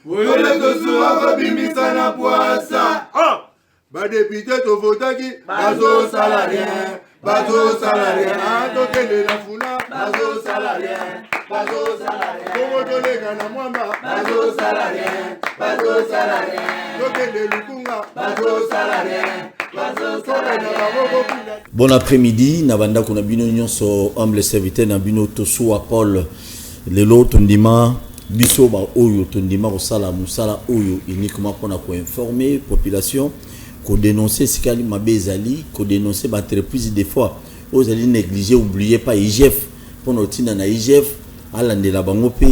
Wole tosuwa kobimisa na poasa. Ba député to votaki bazo salarien. Bazo salarien. Tokende na funa bazo salarien. Bazo salarien. Komo tolega na mwamba bazo salarien. Bazo salarien. Tokende lukunga bazo salarien. Bon après-midi, Nabanda Konabino Nyonso, humble serviteur Nabino Tosuwa Paul, Lelo Tondima, Biso Ba Oyo, Tondima Osala Moussala Oyo, uniquement pour informer la population, qu'on dénonce ce qu'il m'a bezali, qu'on dénonce ma entreprise des fois, aux allez négliger, oubliez pas IGF, pour notre na IGF, à l'année la bangope,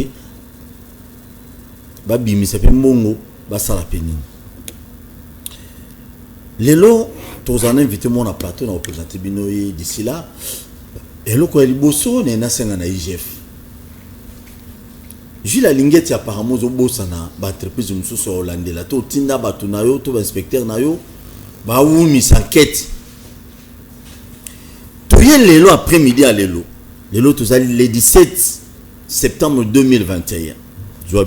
Babi Misape Mongo, Basala Penine. Lelo, tous en invité mon à plateau, on a présenté Binoye d'ici là. Et là, quand il bosso, on est na IGF. Jules la linguette apparemment au bossa na entreprise muso so hollandais là. To tinda batu na yo, to inspecteur na yo, ba oumi s'enquête. To rien lelo après-midi à lelo. Lelo tous allés le 17 septembre 2021. Zoa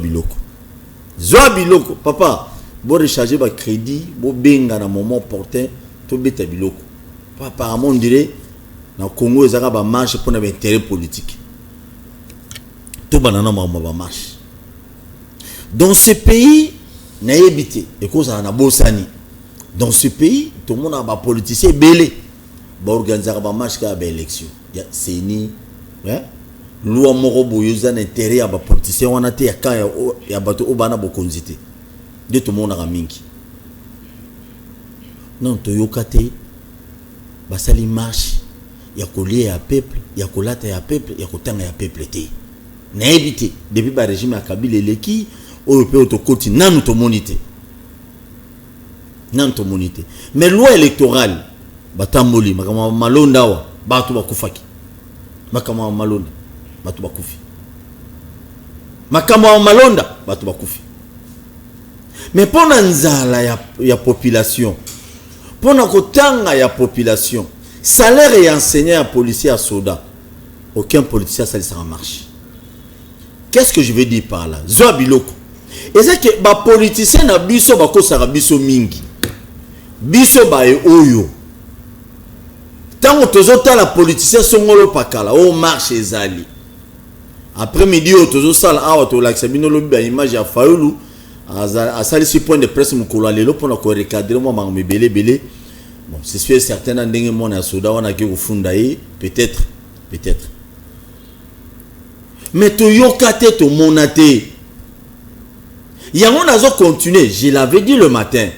Biloko, papa. Bon recharger ba crédit, bon benga na moment opportun, to beta biloko. Apparemment on dirait na Congo ezaka ba marche pour na intérêt politique. To banana ba marche. Dans ce pays na yebité et cause na bosani. Dans ce pays tout le monde a ba politicien belé. Ba organiser ba marche ka ba élection. Ya seni, hein? Loi moko boyoza na intérêt ya ba politicien wana te ya ka ya bato obana bo konzité. De tout le monde a mingi. Non, Toyokate, basali marche, ya kolie ya peuple, ya kolata ya peuple, ya kotanga ya peuple te. Na évité depuis ba régime ya Kabila eleki, européen to koti nanu to monité. Nanu to monité. Mais loi électorale, batamboli, makama malonda wa, batu bakufaki. Makama malonda, batu bakufi. Makama malonda, batu bakufi. Mais pour nzala ya population, pour nakotanga ya population, salaire et enseignant à policier à soda, aucun politicien ça en marche. Qu'est-ce que je veux dire par là? Zoa Biloko. Et c'est que ba politicien na biso ba ko sara biso mingi. Biso ba e oyo. Tango tozota la politicien songolo pakala, o marche ezali. Après midi o tozo sala awa to laksa bino lobi ba image ya Fayoulou. À ça, point de presse, mon collègue, pour nous recadrer, moi, je belé. Bon, c'est sûr, certains ont dit que mon soda, on a qui au fond d'ailleurs, peut-être. Mais tu yokate, tu monate. Yangon a continué, je l'avais dit le matin.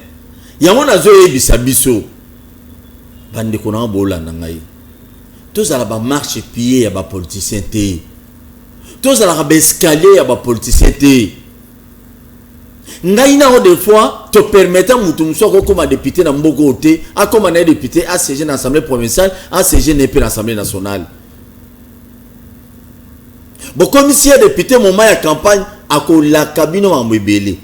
Yangon a ebisa biso. Bande qu'on a bola nangai. Tous à la marche pied, ya ba politicien té. Tous à la escalier, ya ba politicien té. Ngaina des fois te permettant mutumso comme député na mboko oté a comme un député à siéger dans l'Assemblée provinciale à siéger dans l'Assemblée nationale. Bon comme si un député moment ya campagne a ko la cabine en mbele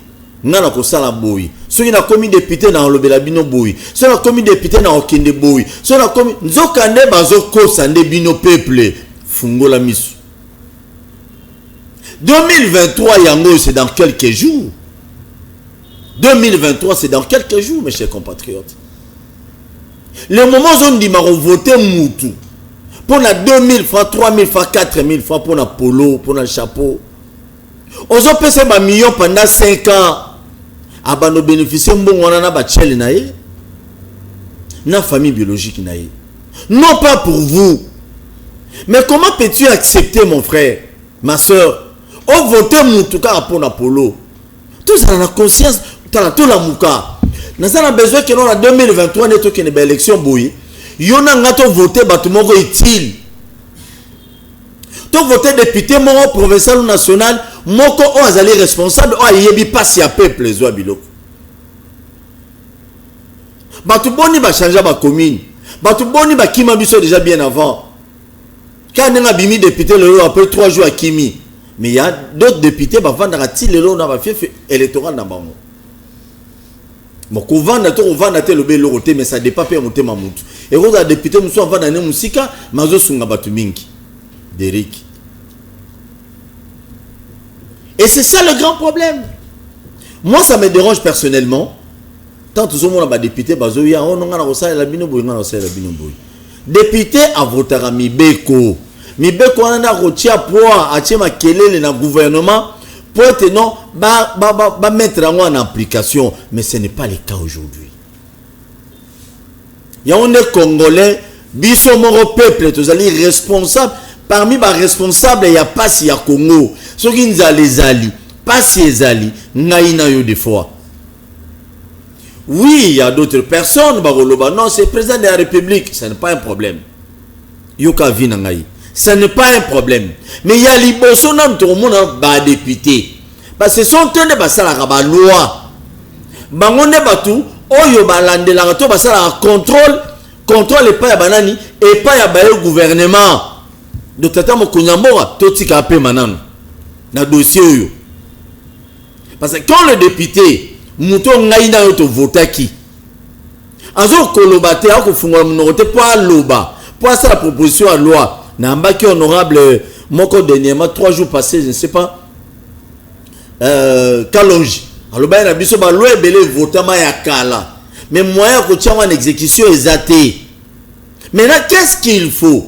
ngana ko sala boy so ina comme député na lobela bino boy so na comme député na okende boy so na comme nzokande bazo ko sande bino peuple fungola misu 2023 yango c'est dans quelques jours. 2023, c'est dans quelques jours, mes chers compatriotes. Le moment où on dit que voter Moutou, pour la 2000 francs, 3000 francs, 4000 francs, pour la polo, pour le chapeau. On a payé un million pendant 5 ans. On a bénéficié de la famille biologique. Non pas pour vous. Mais comment peux-tu accepter, mon frère, ma soeur, on voter Moutou pour la polo? Tout ça, la conscience. Tout la mouka. Nous avons besoin que nous en 2023 nous ayons une élection boui. Yon a ngato voté batumoko utile. To voté député mon provincial ou national, moko o azali responsable o yebi passe à peuple zo biloko. Batu boni ba changer ba commune. Batu boni ba kima biso déjà bien avant. Quand on a bimi député le après 3 jours à Kimi. Mais il y a d'autres députés qui vont le long dans la fief électorale. Bon, on va le bélo, mais ça dépend pas de mon et vous avez député, nous sommes dans une musique, mais nous sommes dans d'Eric. Et c'est ça le grand problème. Moi, ça me dérange personnellement. Tant que tout le monde a député, député a voté à Mibeko. Mibeko a retiré poids à Tchema Kelele dans le gouvernement pour être non, mettre en application. Mais ce n'est pas le cas aujourd'hui. Il y a des Congolais, biso moro peuple, tous les responsables. Parmi les responsables, il y a pas si ya Congo. Ceux qui nous les alliés, pas si les alliés, naïna yo des fois. Oui, il y a d'autres personnes, non, c'est le président de la République, ce n'est pas un problème. Yoka Vinangaï, ce n'est pas un problème. Mais il y a les bosonam, tout le monde a député. Parce que ce sont la loi. Bangonde batu, oyo balande la rato, la contrôle et pas ya banani, et pas ya baye gouvernement. De tata mo kunyambora, toti ka pe manan. Na dossier yo. Parce que quand le député, Mouton ngaïna yoto votaki. Azo kolobate a ko fungola munorote pour loba. Pour ça la proposition à loi. Nambaki honorable moko dernièrement 3 jours passés, je ne sais pas. Kalonji. Aloba na biso ba loi belé votama ya kala. Mais moyen ko tia en exécution exaté. Maintenant qu'est-ce qu'il faut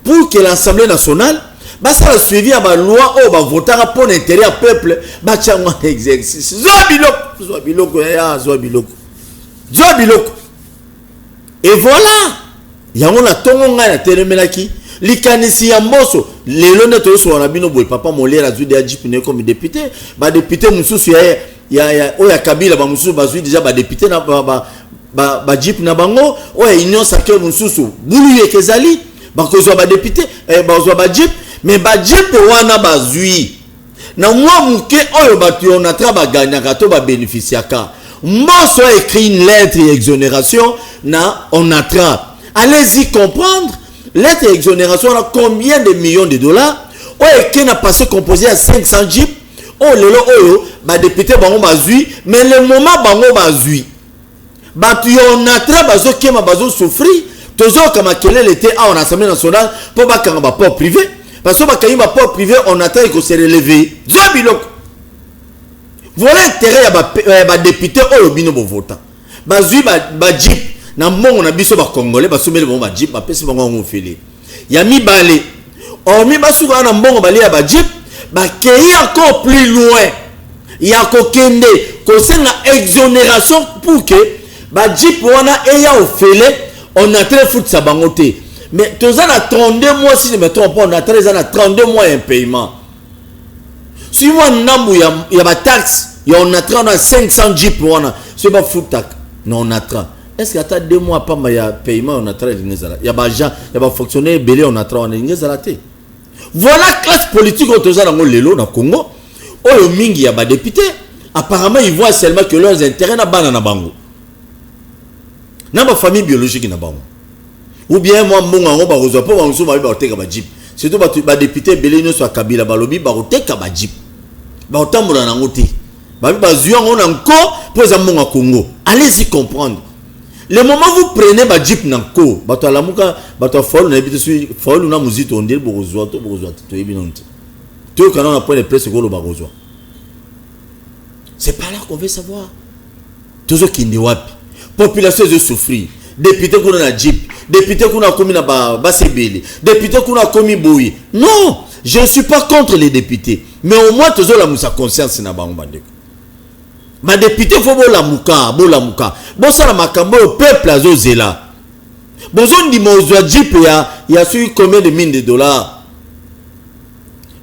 pour que l'Assemblée nationale ça a suivi à la loi où va voter pour l'intérêt du peuple, exercice. Et voilà. Il y a un tonga na telemelaki. Likanisi ya mboso. Lelo neto so na bino boy papa molera zu de Jeep ne comme député. Ba député mususu ya oya Kabila ba mususu bazui déjà ba député na ba Jeep na bango. Oya union sacrée mususu. Bulu yekezali ba kozwa ba député ba kozwa ba Jeep. Mais ba Jeep wana bazui na mwa muke oyo batu on a travaillé to ba bénéficiaka mboso a écrit une lettre d'exonération na on attrape. Allez-y comprendre lettre d'exonération a combien de millions de dollars oyo qui n'a passé composé à 500 Jeep oh lelo oyo ba député bango bazui mais le moment bango bazui batu on attrape bazo kema bazo souffrir tozo kama kelele était en Assemblée nationale pour ba kanga port privé. Parce que quand il va pas privé, on attend qu'il se relève. Voilà l'intérêt à ma député au bino bon votant. Bazui ba Jeep na mon na biso ba congolais ba sommer bon ba Jeep ba pesi bango on félé. Ya mi balé. On mi ba souka na mbongo balé ya ba Jeep ba kei encore plus loin. Ya ko kende ko senga exonération pour que ba Jeep wana eya au félé on a très foot sa bangoté. Mais tu as 32 mois, si je ne me trompe pas, on a 32 mois un paiement. Si moi, il y a ma taxe, on a 500 Jeep, c'est pas fou tac. Non, on a 30. Est-ce qu'il y a 2 mois, pas il y a paiement, on a 30. Il y a des gens, il y a des fonctionnaires, belé, on a 30. Voilà la classe politique au Toza dans le Congo. Oh, mingi, il y a des députés. Apparemment, ils voient seulement que leurs intérêts na banana bango. N'a pas famille biologique na bango. Ou bien moi mon on va rejoindre pour on va voter comme Jeep. Surtout ba député belé no soit Kabila balobi ba voter comme Jeep. Ba otambola na ngoti. Ba zuya on encore pour ça mon Congo. Allez-y comprendre. Le moment vous prenez ba Jeep nanko, ba to lamuka ba to fol na bité sur fol na muzito on dit bo rejoindre to ebinonte. Tout quand on a point de presse ko lo ba rejoindre. C'est pas là qu'on veut savoir. Toujours qui n'est wapi. Population de souffrir. Député qu'on a Jeep, député qu'on a commis na Basebele, député qu'on a commis Boui. Non, je ne suis pas contre les députés. Mais au moins, toujours la moussa conscience na bango bandeko. Ma député faut la mouka. Bon ça la makambo au peuple azo zela. Bon zone di mozo Jeep il y a su combien de mines de dollars.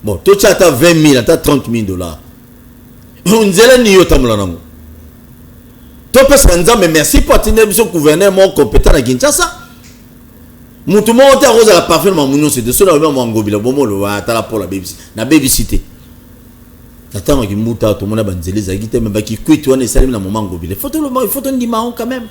Bon, toi tu as 20 000, tu as 30 000 dollars. On zela ni yotamula nango. Mais merci pour atteindre le gouvernement compétent à Kinshasa. Moutoumou a rose à la parfum de mon c'est de cela que mon gobila bon le va à la pour la babysitter. Attends qu'il mouta tout le monde a banzélé zagité mais qui quitte on est salim dans moment gobila. Il faut ton dimanche quand même.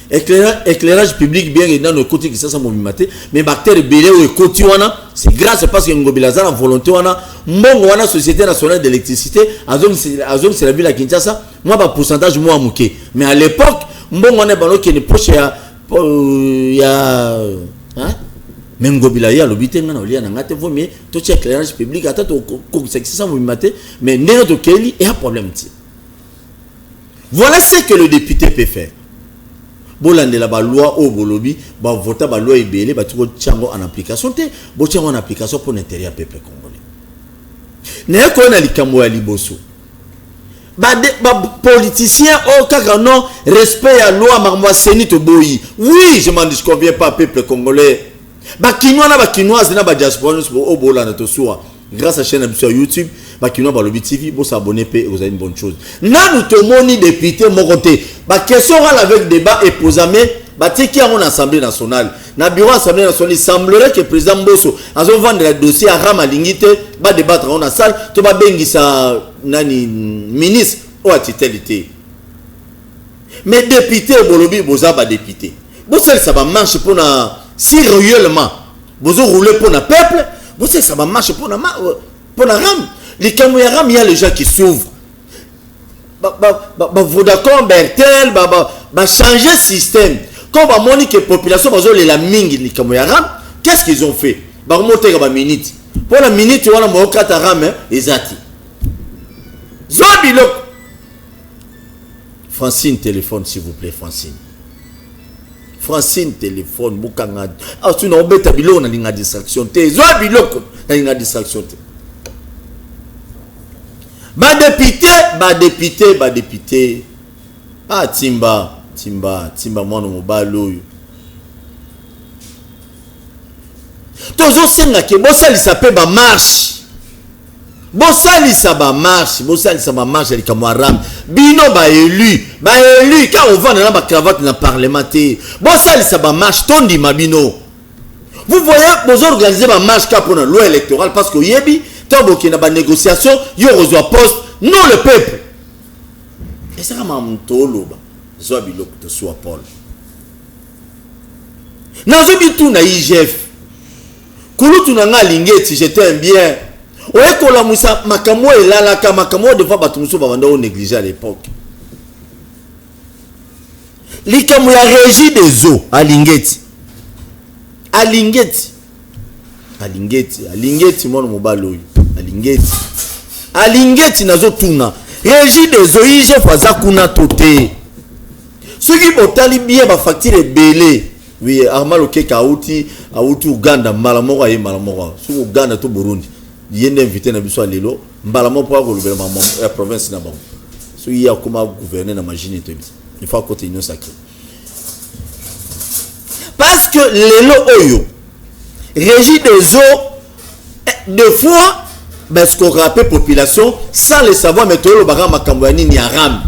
Éclairage public bien dans le côté qui ça mon maté mais bactéries belé ou côté wana c'est grâce parce que ngobila za la volonté wana mbongo wana société nationale d'électricité azom c'est la ville à Kinshasa moi ba pourcentage moi muké mais à l'époque mbongo wana bano qui est proche ya hein mais ngobila ya lobité ngana olia na ngate vomie to check éclairage public ata to ko c'est ça mon maté mais ndeno to keli et un problème ti Voilà ce que le député peut faire. Bolande la loi au bolobi, ba vota ba loi ebele, ba tuko tchango en application te, bo tchango en application pour l'intérêt du peuple congolais. N'est ko na likambo ya liboso. Ba politicien au kaka non respect à loi marmo seni to boyi. Oui, je m'en disconviens pas peuple congolais. Ba kinois na ba kinoise na ba diaspora au bolanda to soa. Grâce à la chaîne sur YouTube, Bakino Balobi TV, vous s'abonner et vous avez une bonne chose. Nous te moni député mon côté. Ba question avec débat et posame, ba teki à mon assemblée nationale. Na bureau assemblée nationale, il semblerait que le président Mbosso a vendu le dossier à Ramalingite, ba débattre dans la salle, to ba bengi sa nani ministre ou à titalité. Mais député Bolobi boza ba député. Vous savez ça va marcher pour na si réellement vous rouler pour na peuple. Vous savez, ça va marcher pour la rame. Les Camerounais, il y a les gens qui s'ouvrent. Vodacom, Bertel, changer le système. Quand on a dit que la population la mingi, les Camerounais, qu'est-ce qu'ils ont fait? Ils ont monté la minute. Pour la minute, on a monté la rame, ils ont dit. Zobilo. Francine, téléphone, s'il vous plaît, Francine. Francine téléphone bukanga ah tu na obeta bilo na linga distraction te zo biloko na linga distraction te ba député ah timba mwana mobalo yo tozo senga ke bosali sape ba marche bosali sa ba marche ali kamaram bino ba élu quand on va dans la cravate dans le parlement bosali sa ba marche tondi mabino vous voyez vous organisez ba marche pour la loi électorale parce que yebi tant que na ba négociation yo reçoit poste non le peuple et ça m'a mtolo ba zo biloko to soit Paul nazo bitu na IGF kulutu na nga lingeti j'étais un bien. Ouais, quand la moussa makamo est là, la makamo devant batumuso bavanda on négligé à l'époque. Likamu ya régie des eaux à Lingeti. Mon mobalo à Lingeti nazo tuna. Régie des eaux IGF faza kuna toté. Ceux qui botali bien ba facture belé. Oui, Armalo Keka auti Uganda malamora et malamora. Sur Uganda to Burundi. Il y a invité na biso lelo mbalamo pour gouvernement la province na bango so il y a comment gouverner na machine to il faut continuer sacré parce que lelo oyo régie des eaux deux fois parce qu'on rappelle population sans le savoir mais tolo baka makambo ya nini aram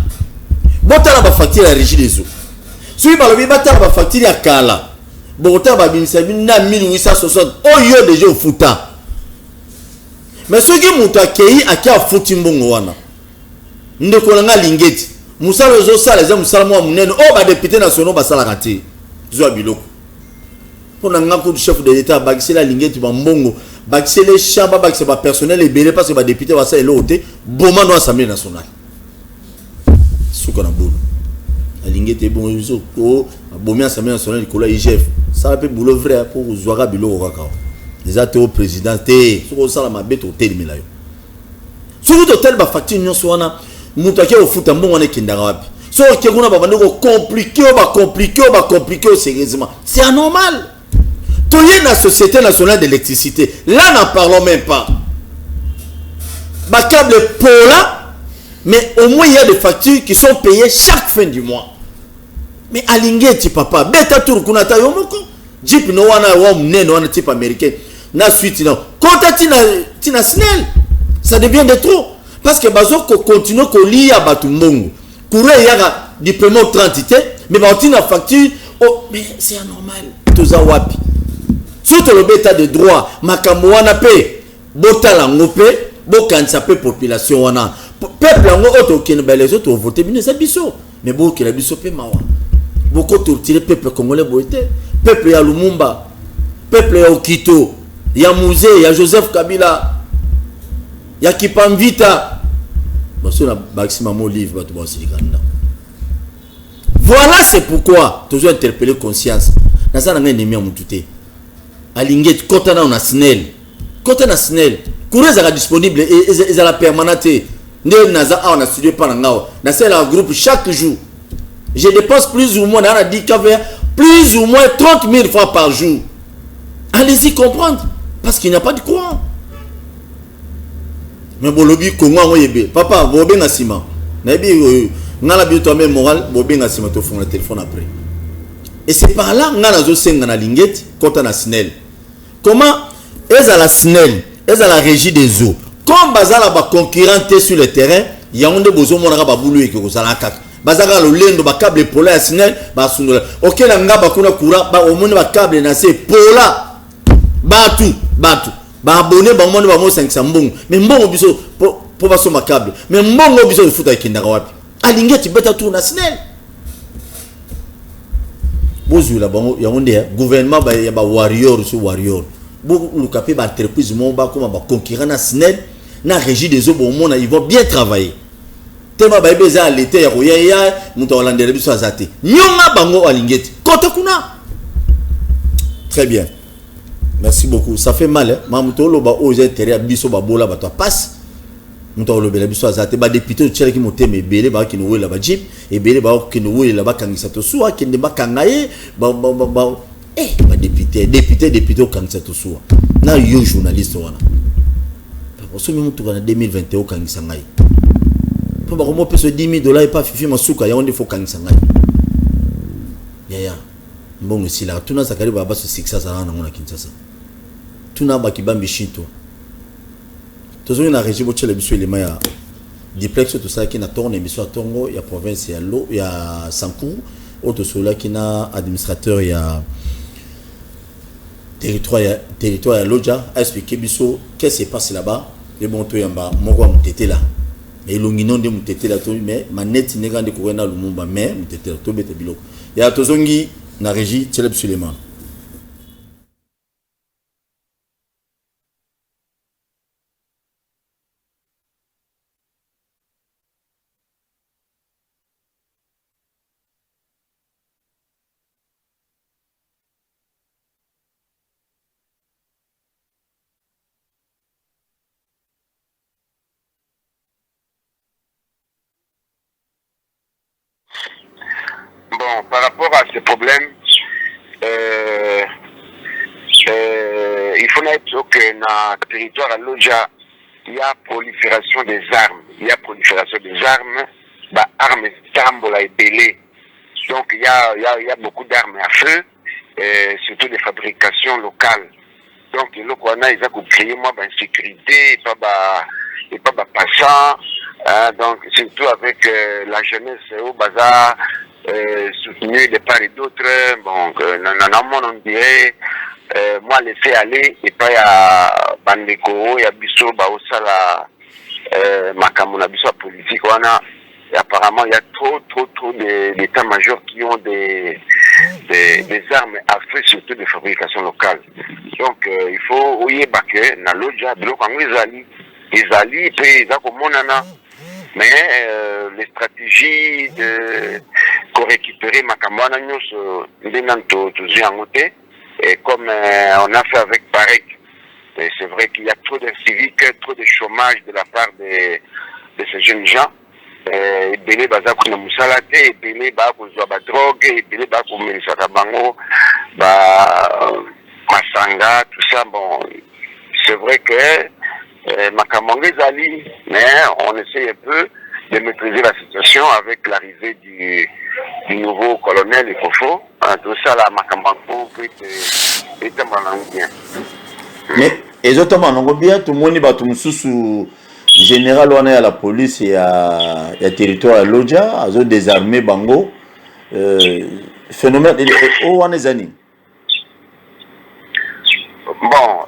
botala ba facture la régie des eaux so il balobi batala ba facture ya kala botala ba bimisa na 1860 oyo déjà au futa. Mais ce qui m'a accueilli à qui a foutu mbongo wana ndeko nga lingeti musala zo sala za musala mo munene o ba député national ba sala raté zo biloko pour nga ko chef de l'état bagisi la lingeti ba mbongo bagisi les chamba bagisi ba personnel et belé parce que ba député ba ça eloté boma no assemblée nationale suko na bolo la lingeti bon zo ko bomi assemblée nationale ko la IGF ça peut boulot vrai pour zoara biloko kaka. Les athées au président, sur le salaire, ma bête au tel milayo. Sur l'hôtel, ma facture, nous sommes moutaké au foot, un bon on est kindarabi. Sur le Kéruna, ma compliqué, sérieusement. C'est anormal. Tout y est dans la Société nationale d'électricité. Là, n'en parlons même pas. Ma câble pour là, mais au moins il y a des factures qui sont payées chaque fin du mois. Mais alingeti papa, bêta tour kunata yomoko. Jeep no wana wa mnene wana type américain. Na suite non quand tina snell ça devient de trop parce que bazo ko continue ko liya batu mbongo courant yaka diplôme 30 mais ba tina facture oh mais c'est anormal toza wapi surtout le bêta de droit makambo wana pe botala ngope bokanisa pe population wana peuple ngo auto ken ba les autres voter bien ça biso mais bo ke la biso pe mawa boko torturer peuple congolais boité peuple ya Lumumba peuple ya Okito ya musée ya Joseph Kabila ya Kipamvita parce que la maximum livre ba to voilà c'est pourquoi toujours interpeller conscience na ça na ennemi ya mututé alingeti kota na snell kota na snell courrier est disponible et la permanente Ndé naza a on a studio pas ngao. Na c'est la groupe chaque jour. Je dépense plus ou moins dans la dit plus ou moins 30 000 fois par jour. Allez-y comprendre parce qu'il n'y a pas de courant. Mais bon lobby Congo ngoyebe. Papa, bobe na ciment. Na bi ngala bi toi même moral, bobe na ciment to fond le téléphone après. Et c'est par là ngala zo senga na lingeti kota na SNEL. Comment est à la SNEL, est à la régie des eaux. Comme bazala ba concurrenter sur le terrain, il y a onde bozo monaka ba boulou et ko sala kaka. Bazaka lo lendo ba câble pola ya SNEL ba sundola. OK la ngaba kuna kura ba omoni ba câble na se pola. Batu. Ba abonné ba omoni ba mo 500 mbongo. Mais mbongo biso po ba so ma câble. Mais mbongo biso futa kinda wapi. Alingeti beta tour na SNEL. Bozu la bango ya onde gouvernement ba ya ba warrior sur warrior. Beaucoup le capé ba entreprise mon ba comme ba concurrent na SNEL na régie des eaux bon monde ils vont bien travailler. Tema ba beza à l'été ya roya muto holandais biso azate. Nyonga bango alingeti. Kota kuna. Très bien. Merci beaucoup. Ça fait mal hein. Mamuto lo ba oze intérêt biso ba bola ba to passe. Muto lo bela biso azate ba député tchele ki moteme belé ba ki no wela ba jeep et belé ba ki no wela ba kangisa to suwa ki ne ba kangaye ba député au Kangisa Toussoua. Na yo journaliste wana. Parce que même tout en 2021 au Kangisa ngai. Pour ba comment peut se 10 000 $ et pas fifi masuka ya onde faut Kangisa ngai. Ya. Bon aussi là, tuna zakari ba baso 600 ça na ngona Kinshasa. Tuna ba kibambi shito. Tozo na régie bochele biso elema ya diplex tout ça qui na tourne émission à Tongo, ya province ya Lo, ya Sankou, auto sola qui na administrateur ya territoire à Lodja a expliqué biso qu'est-ce qui se passe là-bas et bon to yamba moko mutete là et longino de mutete là to mais manette nega de corona lumumba mais mutete là to bete biloko ya tozongi na régie Tcheleb Suleiman. Bon, par rapport à ce problème, il faut noter que dans le territoire à Lodja, il y a prolifération des armes. Il y a prolifération des armes, armes tambola et belé. Donc il y a beaucoup d'armes à feu, surtout des fabrications locales. Donc le Kwana ils ont créé moi sécurité et pas passant. Donc surtout avec la jeunesse au bazar. Soutenu de part et d'autre, bon, on dirait, moi laisser aller et pas à Bandeko, il y a Bisso, Baosala, Makamuna Bisso politique, apparemment il y a trop d'états-majors qui ont des armes à feu, surtout de fabrication locale. Donc il faut ouiller que na Lodja, ils allient, puis ils ont mais les stratégies pour récupérer Makamwana et comme on a fait avec Parek, c'est vrai qu'il y a trop d'inciviques, trop de chômage de la part de ces jeunes gens. Et Bélé Bazakou Namoussalate, et Bélé Bazakou drogue, et Bélé Bazakou Melisata Bango, Masanga, tout ça. Bon, c'est vrai que Makamangé Zali, mais on essaie un peu de maîtriser la situation avec l'arrivée du nouveau colonel Ikofo. Tout ça, là, Makamango peut être bien. Mais, exactement, bien, tout le monde est sous général, on est à la police et à territoire à Lodja, à zone désarmée Bango. Phénomène, où on est zani? Bon,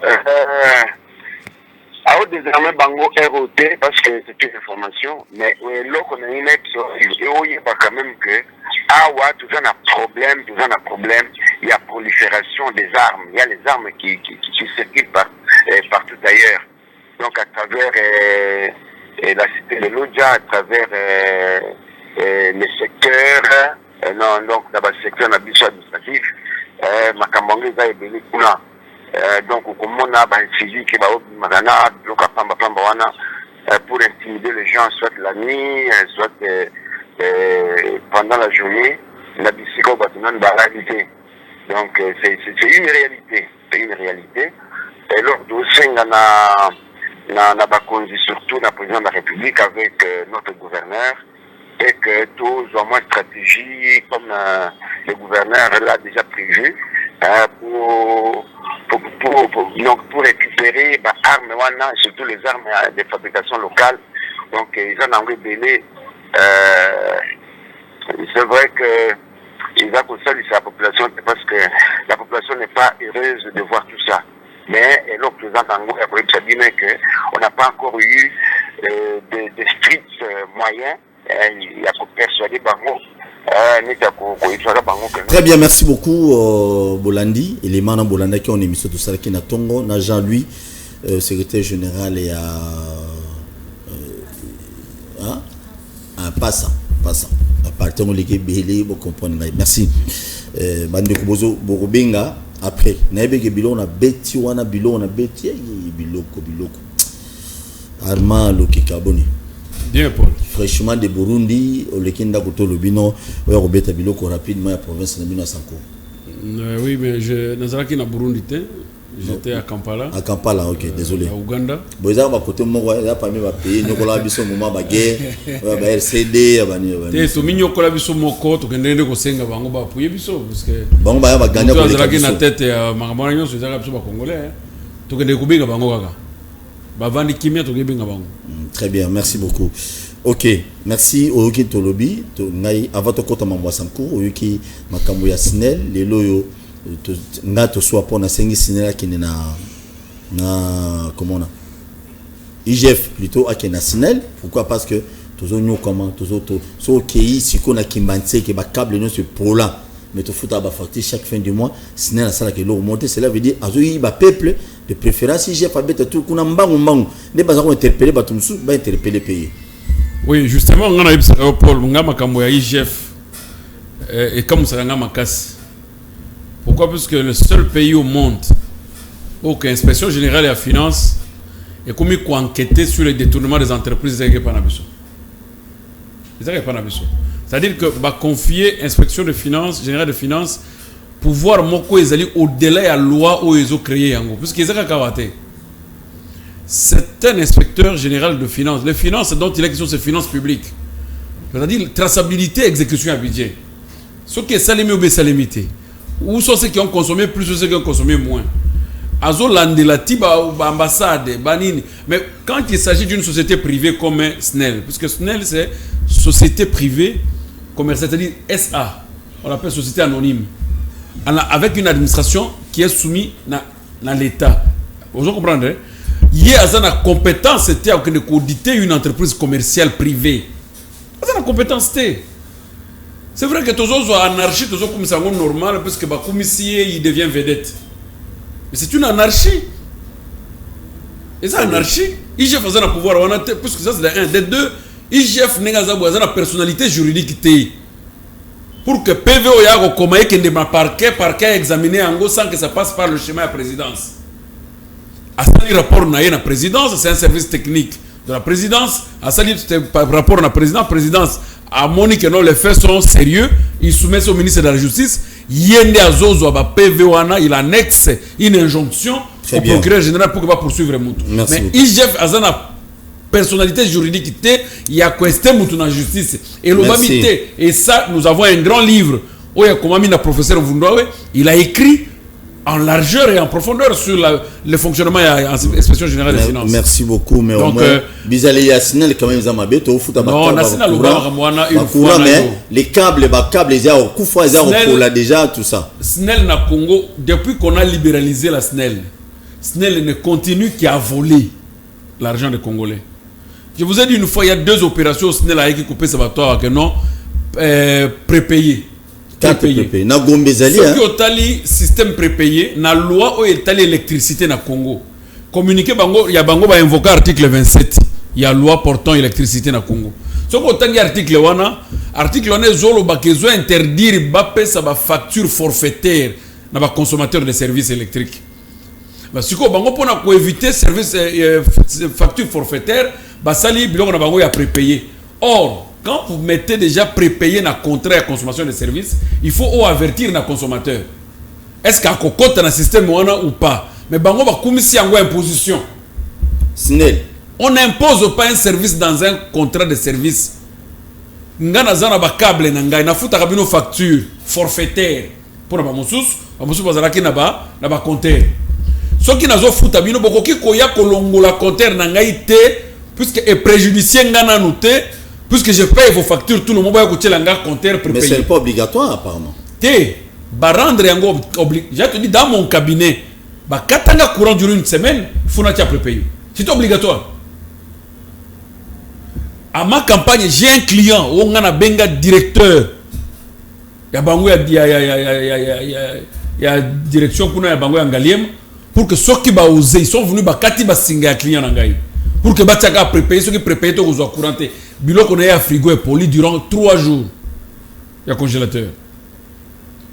à désarmé Bango ROT parce que c'est une information, mais là qu'on a une il y a quand même que tout ça a problème, il y a prolifération des armes, il y a les armes qui circulent partout ailleurs. Donc à travers la cité de Lodja, à travers les secteurs, donc dans le secteur administratif, Makambangé est belé kuna. Donc comme on a un physique qui va au Magana, donc à Pamba wana, pour intimider les gens, soit la nuit, soit pendant la journée. La bicycle va réalité. Donc c'est une réalité. C'est une réalité. Et lors de na bakonzi, surtout le président de la République avec notre gouverneur, et que tous au moins stratégie comme le gouverneur l'a déjà prévu pour récupérer les armes, surtout les armes de fabrication locale. Donc ils en ont révélé. C'est vrai que ils ont consolidé la population parce que la population n'est pas heureuse de voir tout ça. Mais le président Tango a dit qu'on n'a pas encore eu de stricts moyens. Il a persuadé Bango. Très bien, merci beaucoup Bolandi. Élément dans Bolanda qui ont émission de Salaki na Tongo, na Jean-Louis, secrétaire général et à Passa. Appartenant l'équipe Bélé, vous comprenez. Merci. Bande Kubozo Borobenga. Après, naibeke bilo na beti wana bilo na beti biloko. Armand Lokikaboni. Bien Paul. Fraîchement de Burundi, au Lekenda Koto Lobino, ouais Robert Biloko rapidement à la province de Mina Sanko. Oui, mais je n'ai na Burundi. J'étais à Kampala. À Kampala, ok, désolé. À Ouganda. Bon, ça va côté moi, il y a pas même pays, nous collabons sur moment baguette, RCD, T'es soumis nous collabons sur mon côté, que nous devons senga bango ba appuyer biso parce que. Bon, bah gagner pour les cas. Na tête makamana nyo sur ça congolais. To que découvrir bango kaka. Ba vandi kimia to gebinga bango. Très bien, merci beaucoup. Ok, merci Oyoki Tolobi, avant de côté Mambo Samko, Oyoki Makambo ya Snell, les loyo. Nga to soit pour na sengi sinela qui na comment on a IGF plutôt à na sinel. Pourquoi? Parce que tous on comment tous autres so ok si qu'on a kimbanse que ba câble non sur pour là mais to fout à ba facture chaque fin du mois sinel la sala que l'eau monter, cela veut dire azoyi ba peuple de préférence IGF a bête tout kuna mbangu ne pas qu'on interpeller ba tumsu ba interpeller payer. Oui, justement on a eu Paul ngama kambo ya IGF et comme ça ngama makasi. Pourquoi? Parce que le seul pays au monde où l'inspection générale et la finance est commis pour enquêter sur les détournements des entreprises c'est-à-dire que va confier l'inspection de finance, générale de finance, pour voir moko ils allaient au-delà de la loi où ils ont créé yango. Parce qu'ils ont kawate. C'est un inspecteur général de finance. Les finances dont il est question, c'est finances publiques. C'est-à-dire traçabilité, exécution à budget. Ce qui est salémé ou salémité. Où sont ceux qui ont consommé plus ou ceux qui ont consommé moins. Azo landelati ba ambassade banini. Mais quand il s'agit d'une société privée comme SNEL, parce que SNEL c'est société privée commerciale, c'est-à-dire SA, on l'appelle société anonyme, avec une administration qui est soumise à l'État. Vous comprenez? Il y a une compétence d'auditer une entreprise commerciale privée. C'est une compétence. C'est vrai que tous les autres anarchie, tous les autres comme ça normal parce que bah comme ici il devient vedette. Mais c'est une anarchie. Et ça anarchie, IGF a un pouvoir parce que ça c'est un des deux. IGF n'a pas une personnalité juridique pour que PVO yago comme que ne parquet examiner en sans que ça passe par le schéma de la présidence. À ce rapport na la présidence, c'est un service technique de la présidence. À ce rapport na présidence à Monique, non, les faits sont sérieux. Il soumet au ministre de la Justice. Yende Azozo, PVOANA, il annexe une injonction au procureur général pour qu'il va poursuivre Moutou. Mais IGF a une personnalité juridique, il y a question Moutou dans la justice. Et l'obamité. Et ça, nous avons un grand livre où il y a comme le professeur Vundowe, il a écrit en largeur et en profondeur sur le fonctionnement de l'inspection générale des finances. Merci beaucoup, mais donc, au moins, Bizalé Yasinel, quand même, au foot à non, mais les câbles, ils ont Koufa, ils ont déjà tout ça. SNEL na Congo, depuis qu'on a libéralisé la SNEL ne continue qu'à voler l'argent des Congolais. Je vous ai dit une fois, il y a 2 opérations SNEL qui coupé Sabatoire que non prépayé. Prépayé. Na Gombezali. Ce qui est le système prépayé, na loi où est l'électricité na Congo. Communiqué bango, il y a bango va invoquer article 27. Il y a loi portant électricité na Congo. Ce qui est l'article 1, article 1 zolo bakezo interdire bapé sa ba facture forfaitaire na ba consommateur de services électriques. Parce que bango pour éviter service facture forfaitaire, basali biloko na bango ya prépayé. Or, quand vous mettez déjà prépayé na contrat à consommation de services, il faut avertir na consommateur. Est-ce qu'à cocotte dans le système ou pas? Mais bango ba kumisi yango imposition. SNEL. On n'impose pas un service dans un contrat de service. Ngana zana ba câble na ngai na futa kabino facture forfaitaire pour na ba mususu bazalaki na ba compteur. Soki nazo futa bino bokoki koya kolongola compteur na ngai te puisque est préjudicié ngana nouté puisque je paye vos factures tout le monde va écouter la compteur prépayé. Mais c'est pas obligatoire apparemment. Te ba rendre yango je te dis dans mon cabinet ba katanga courant durant une semaine faut na tia prépayé. C'est obligatoire. À ma campagne, j'ai un client, on a benga directeur. Il y a bango ya direction kuna ya bango ya Ngaliem pour que ceux qui ba oser, ils sont venus ba kati ba singa client ngai. Pour que ba tiaka prépayer ceux qui prépayer to ko couranté. Biloko na ya frigo et poli durant 3 jours. Il y a congélateur.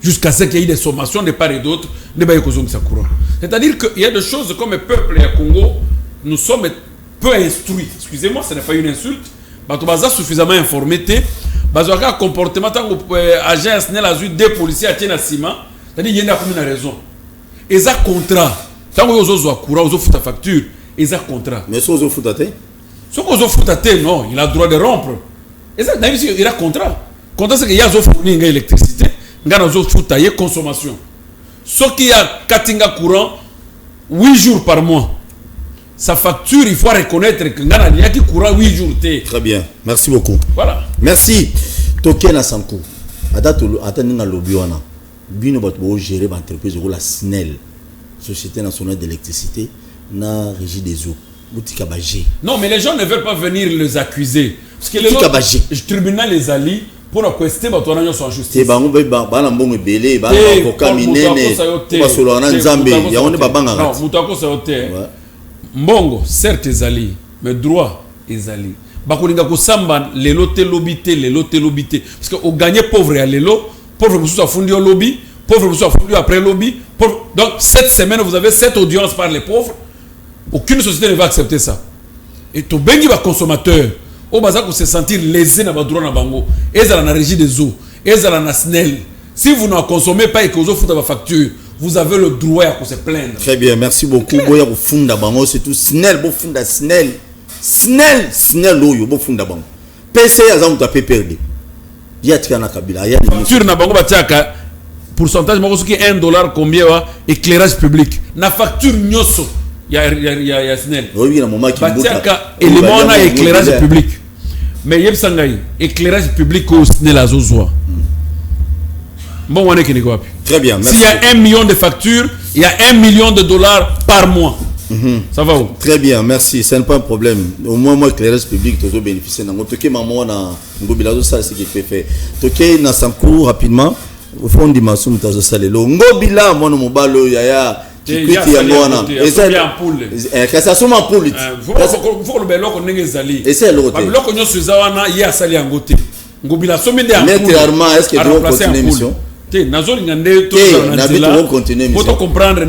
Jusqu'à ce qu'il y ait des sommations de part et d'autre, ne ba yeko zongi sa courant. C'est-à-dire qu'il y a des choses comme le peuple à Congo, nous sommes peu instruits. Excusez-moi, ce n'est pas une insulte. Bato baza suffisamment informé te bazo ka comportement tant agent SNEL a eu deux policiers à tiena ciment c'est-à-dire il y a une raison et ça contrat tant que ozo courant ozo futa facture et ça contrat mais so ozo futa te non il a droit de rompre et ça d'ailleurs il a contrat c'est que il y a ozo fournir électricité ngana ozo futa y consommation ce qui a katinga courant 8 jours par mois. Sa facture, il faut reconnaître que ngana n'y a qui courant 8 jours. Très bien, merci beaucoup. Voilà. Merci. Tokena Sanko. Attendez na lobiwana. Bino batbo gérer l'entreprise de la SNEL, Société nationale d'électricité, na régie des eaux. Boutika bagé. Non, mais les gens ne veulent pas venir les accuser parce que le tribunal les allie pour la question batona sont en justice. C'est bango bana mbongo belé bana avocat minene. Ba solo na nzambe ya on ba banga. Non, mutako sa hotel. Mbongo, certes, ezali, mais droit, ezali. Bakolinga ko samba, lelo te lobité. Parce que au gagner pauvre à lelo, pauvre vous a fourni au lobby, pauvre vous a fourni après lobby. Donc, cette semaine, vous avez 7 audiences par les pauvres. Aucune société ne va accepter ça. Et to bengi ba consommateur, au bazar ko se sentir lésé na ba droit na bango, ezala na régie des eaux, ezala na SNEL. Si vous ne consommez pas et que vous offrez votre facture, vous avez le droit à se plaindre. Très bien, merci beaucoup. Boya bo funda bango, c'est tout SNEL bo funda SNEL oyo bo funda bango. PC azam ta perdu. Ya tika na kabila, ya ni facture na bango batiaka pourcentage moko soki $1 combien wa éclairage public. Na facture nyoso ya SNEL. Oui, na moment qui batiaka élément na éclairage public. Mais yebsangai éclairage public au SNEL azozwa. Bon, on est qui n'est pas. Très bien, merci. S'il y a 1 million de factures, il y a $1 million par mois. Ça va où? Très bien, merci. Ce n'est pas un problème. Au moins, moi, l'éclairage public, tu as bénéficié. Tu as maman, ça, c'est ce qu'il peut faire. Tu as dans son cours rapidement. Au fond, du massum, tu as ça. Ngobila, moi, mon balo, yaya. Il y a un poule. Ça soit un poule. Il faut que le bélo qu'on ait zali. Et c'est l'autre. Le bélo qu'on ait suzawana, il y a sali en goté. Ngobila, somme de un poule. Maître Armand, est-ce que tu veux continuer l'émission? comprendre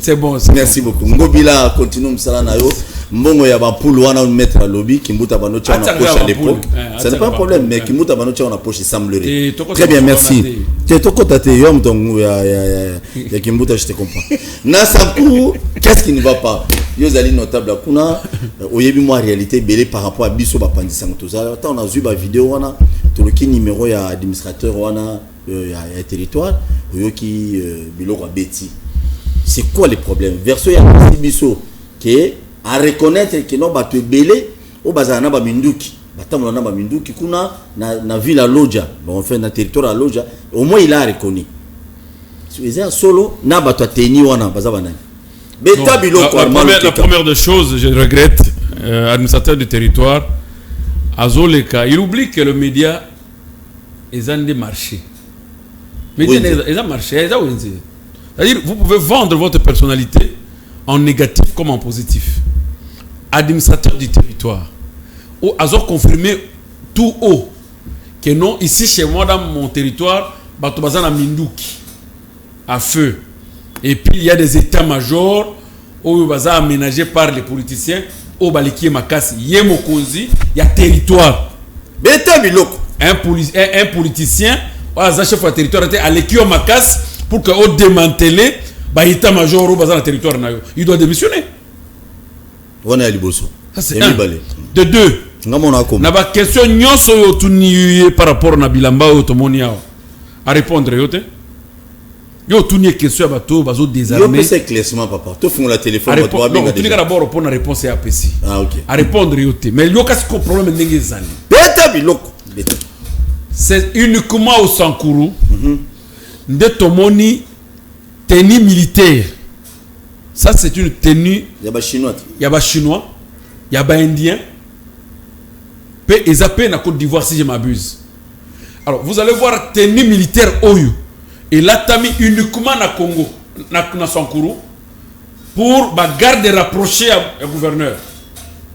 c'est bon. Merci beaucoup. Ngobila continue Msalanayo. Mbongo ya bapoule wana mettre à lobby Kimbuta Banocha na poche à l'époque. Ce n'est pas un problème mais Kimbuta Banocha na poche semblerait. Très bien, merci. Tu es toko tate yom donc ya Kimbuta, je te comprends. Na Sankou, qu'est-ce qui ne va pas? Yozali notable kuna oyebi moi réalité belé par rapport à biso ba pandisa ngotoza. Attends, on a vu ba vidéo wana tout le numéro ya administrateur wana ya territoire oyoki biloko beti. C'est quoi les problèmes? Verso ya biso que à reconnaître que non ba te belé au bazana ba minduki. Batamona ba minduki kuna na ville à Loja. Bon enfin na territoire à Loja, au moins il a reconnu. C'est solo na ba to teni wana bazabana. La première des choses, je regrette, administrateur du territoire, Azoleka, il oublie que le média est un des marchés. Les médias est un marché, c'est-à-dire vous pouvez vendre votre personnalité en négatif comme en positif. Administrateur du territoire, ou Azor confirmé tout haut que non, ici chez moi dans mon territoire, Batobazana Minduki, à feu. Et puis il y a des états-majors où ils sont aménagés par les politiciens au balikie makasi ye mokonzi ya territoire beta biloko un politicien aza chef de territoire à l'équipe makasi pour que au démanteler ba état major au bazar territoire na yo il doit démissionner. On est à Liboso. C'est un. De deux. Na ba question nyonso yo tuni par rapport na bilamba yo tomoni yao. À répondre yo te. Yo tuni question bato bazo désarmer. Yo c'est clairement papa. Tu fais la téléphone bato ba binga. Tu d'abord répondre réponse à APC. Ah OK. À répondre yo te. Mais yo qu'est-ce que problème ndenge zali? Beta biloko. C'est uniquement au Sankuru. Nde tomoni tenue militaire. Ça c'est une tenue. Il y a chinois. Il y a chinois. Il y a indien. Et ça paye na Côte d'Ivoire si je m'abuse. Alors vous allez voir tenue militaire Oyo. Et là t'as mis uniquement na Congo, na Sankuru pour la garde rapprochée au gouverneur.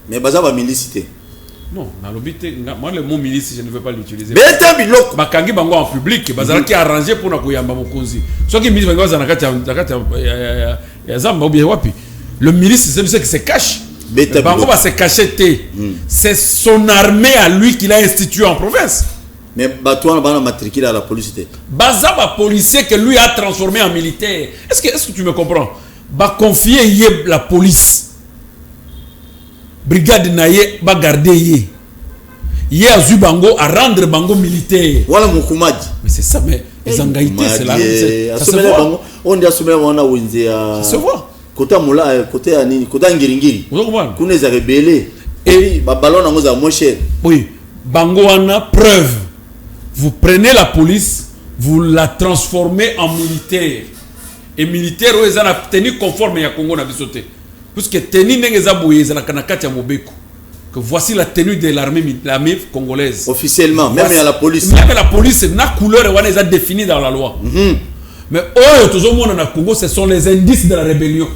Mais baza ba milicité. Non, dans l'obité, moi le mot milice je ne veux pas l'utiliser. Beta biloko. Bakangi bango en public, bazala qui arrangé pour na koyamba mokonzi. Soit qui milice bango za nakati ya zamba ou bien wapi. Le milice c'est celui qui se cache. Bango va se cacher. C'est son armée à lui qu'il a institué en province. Mais Batouan va matriculer à la police. Baza ba policier que lui a transformé en militaire. Est-ce que tu me comprends? Ba confier la police. Brigade naye ba garder yé azu bango à rendre bango militaire. Voilà Mukumadi. Mais c'est ça, mais les engaïtés c'est là. Ça se voit. On dit à ce moment on a winzé à. Ça se voit. Côté Moula, côté Anini, côté Ngiringiri. Vous comprenez? Qu'on les a rebellés. Et ba ballon en moza moins cher. Oui. Bango ana preuve. Vous prenez la police, vous la transformez en militaire. Et militaire où ils ont tenu conforme à Congo na bisoté. Puisque tenue n'engeza boye za kanakati ya mobeko. Que voici la tenue de l'armée congolaise. Officiellement, même à la police. Même la police, na couleur wana est définie dans la loi. Mais eux, tout le monde na Congo, ce sont les indices de la rébellion.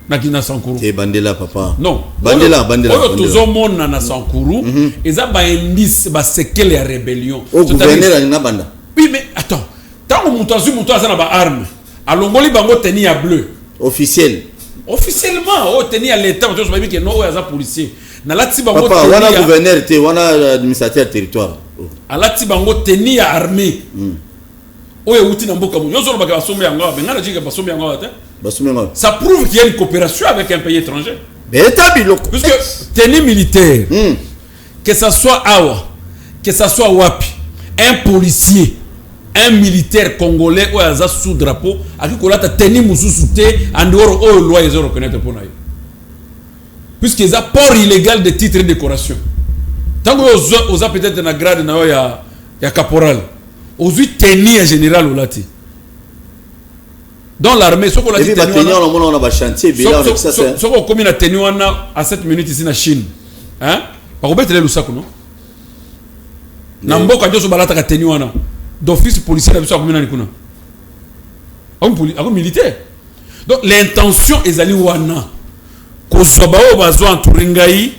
Na Sankuru. Et Bandela papa. Non. Bandela. Tout le monde na Sankuru, ils ont des indices, c'est quelle la rébellion. Au gouverneur na banda. Oui, mais attends. Tant que Moutazu a des armes, à Longoli bango tenir à bleu. Officiel. Officiellement, on tenir à l'état, on dit que non, il y a des policiers. Na lati bango papa, on a gouverneur, on a administrateur territoire. À lati bango tenir à armée. Oye outi na mboka mu. Nyonso baka basombe yango, bengana jika basombe yango ata. Ça prouve qu'il y a une coopération avec un pays étranger. Puisque tenue militaire, que ce soit Awa, que ce soit Wapi, un policier, un militaire congolais ou un sous drapeau, à qui qu'on a tenu moussouté en dehors de loi ils ont reconnaître pour nous. Puisqu'ils ont port illégal de titres de décoration. Tant que vous avez peut-être un grade il y a caporal, vous avez tenu en général au lati. Dans l'armée, ce qu'on a dit, on a chantier, ce qu'on a commis à tenir à 7 minutes ici en Chine. Hein? Par contre, c'est le sac, non? Nambo, quand on a balata tenir d'office policier, il y a combien d'années? Un militaire. Donc, l'intention est d'aller wana. Qu'on soit besoin de Turingaï,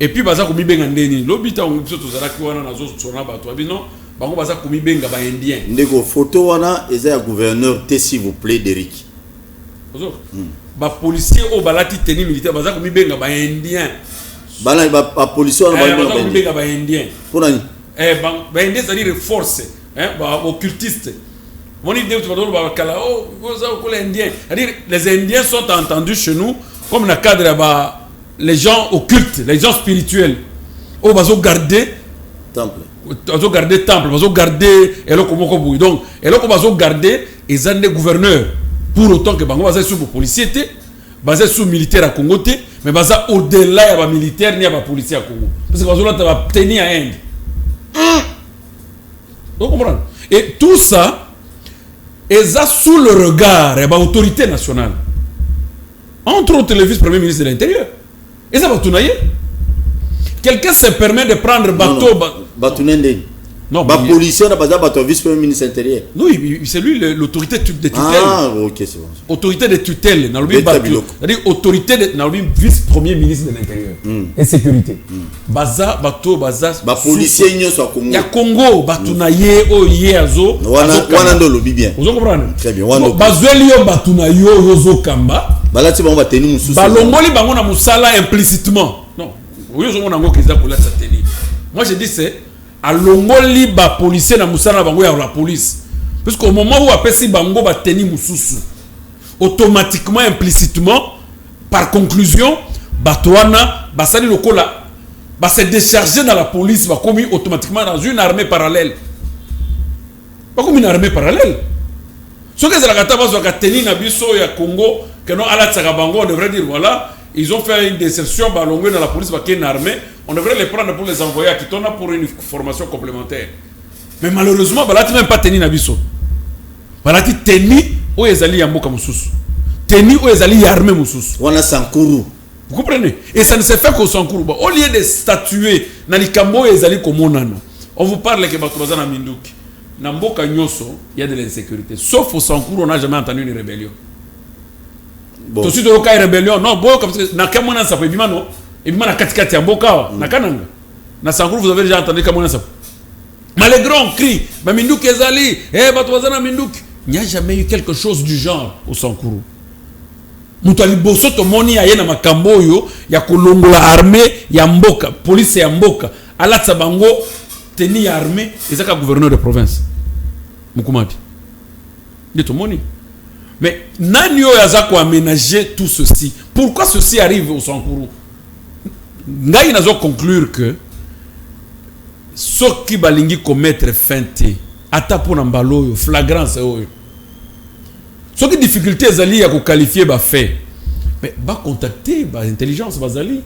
et puis, baza komi bengandeni. L'obita, on se tous à la kuana, na zo sona bato. Non? Bango baza komi benga ba indien. Ndeko photo wana eza gouverneur te s'il vous plaît d'Eric. Ba policier au balati tenue militaire baza komi benga ba indien. Bana ba policier wana ba benga ba indien. Pona ni? Ba indien c'est dire force, hein, ba occultiste. Mon idée tu vas dire ba kala ça ko les indiens. C'est-à-dire les indiens sont entendus chez nous comme dans le cadre ba les gens occultes, les gens spirituels. Au bazo garder temple. Ils ont gardé le temple, ils ont gardé Eloko. Donc, Eloko ils ont gardé les années gouverneurs. Pour autant que Bango basé sur les policiers, basé sur les militaires à Congo, mais basé au-delà des militaires ni des policiers à Congo. Parce que Bango va tenir à Inde. Vous comprenez? Et tout ça, ils ont sous le regard de l'autorité nationale. Entre autres, le vice-premier ministre de l'Intérieur. Et ça va tout naïe. Quelqu'un se permet de prendre bateau. Non, bah policier n'a pas bateau vice-premier ministre intérieur. Oui, c'est lui l'autorité de tutelle. Ah, ok, c'est bon. Autorité de tutelle, c'est-à-dire autorité de vice-premier ministre de l'Intérieur et sécurité. Baza bateau baza. Bah policier n'y soit Congo. Il y a Congo, batunaye o yeazo. Wana ndo lobi bien. Vous comprenez? Très bien. Bazuelio batunayo yozo kamba. Balati bango batenu mususu. Balongoli bango na musala implicitement. Oui, je m'en vais pour la satellite. Moi, je dis c'est à l'ongoli ba policier na musana bango ya la police. Parce qu'au moment où apesi bango ba teni mususu, automatiquement, implicitement, par conclusion, Batouana, Basali Lokola, va se décharger dans la police, va commis automatiquement dans une armée parallèle. Pas comme une armée parallèle. Ce que c'est la Kataba Zwakateni Nabiso et Congo, que non, Alat Sagabango, on devrait dire voilà, ils ont fait une désertion dans la police, qui est une armée, on devrait les prendre pour les envoyer à Kitona pour une formation complémentaire. Mais malheureusement, Balati même pas Teni Nabiso. Balati Teni, où est Zali Yamboka Moussous. Teni, où est Zali Yarmé Moussous. On a Sankourou. Vous comprenez? Et ça ne se fait qu'au Sankourou. Au lieu de statuer, Nalikambo et Zali Komonano, on vous parle que Batouazana Mindouki. Namboka Nyoso, il y a de l'insécurité. Sauf au Sankourou, on n'a jamais entendu une rébellion. Bon. Tout de suite, il y a une rébellion. Non, bon, comme ça, Nakamona ça peut dire non. Et bien, Nakatikati, Mboka, Nakananga. Na Sankourou, vous avez déjà entendu Kamona ça. Mais les grands crient, Mindouki Ezali, Batouazana Mindouki. Il n'y a jamais eu quelque chose du genre au Sankourou. Mutali boso to moni ya na makambo yo ya kolongola armée ya mboka police ya mboka alatsa bango teni ya armée ezaka gouverneur de province Mukumadi de to moni. Mais nani yo yazako aménager tout ceci? Pourquoi ceci arrive au Sankourou? Ngai nazo conclure que ceux qui balingi commettre feinté ata pona mbalo yo flagrance oyo. Ce qui difficulté Zali à qualifier ba fait, mais ba contacter ba intelligence Bazali.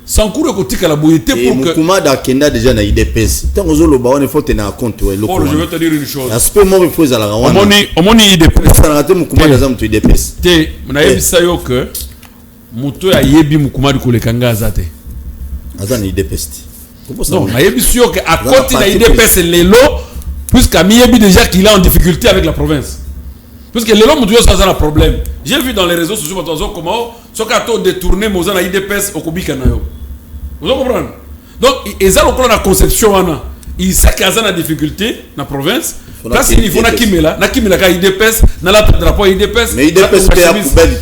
Sans cours côté la boyauté pour que Mukuma da Kenda déjà na IDPS. Tant aux lo ba on faut tenir compte ouais. Oh, je vais te dire une chose. Aspect moi il faut la rawana. Omoni IDPS. Ça raté Mukuma da zamu IDPS. Te, na yebisa yo que moto ya yebi Mukuma di kolekanga azate. Azana IDPS. Non, na yebisa yo que à côté na IDPS lelo puisqu'à yebi déjà qu'il est en difficulté avec la province. Parce que les hommes ont un problème. J'ai vu dans les réseaux sociaux comment ce qui a détourné Mozana IDPS au Kubika. Vous comprenez? Donc, ils ont la conception. Ils savent qu'il y a une difficulté dans la province. Là, il faut que IDPS, dans la drapeau IDPS. Mais IDPS,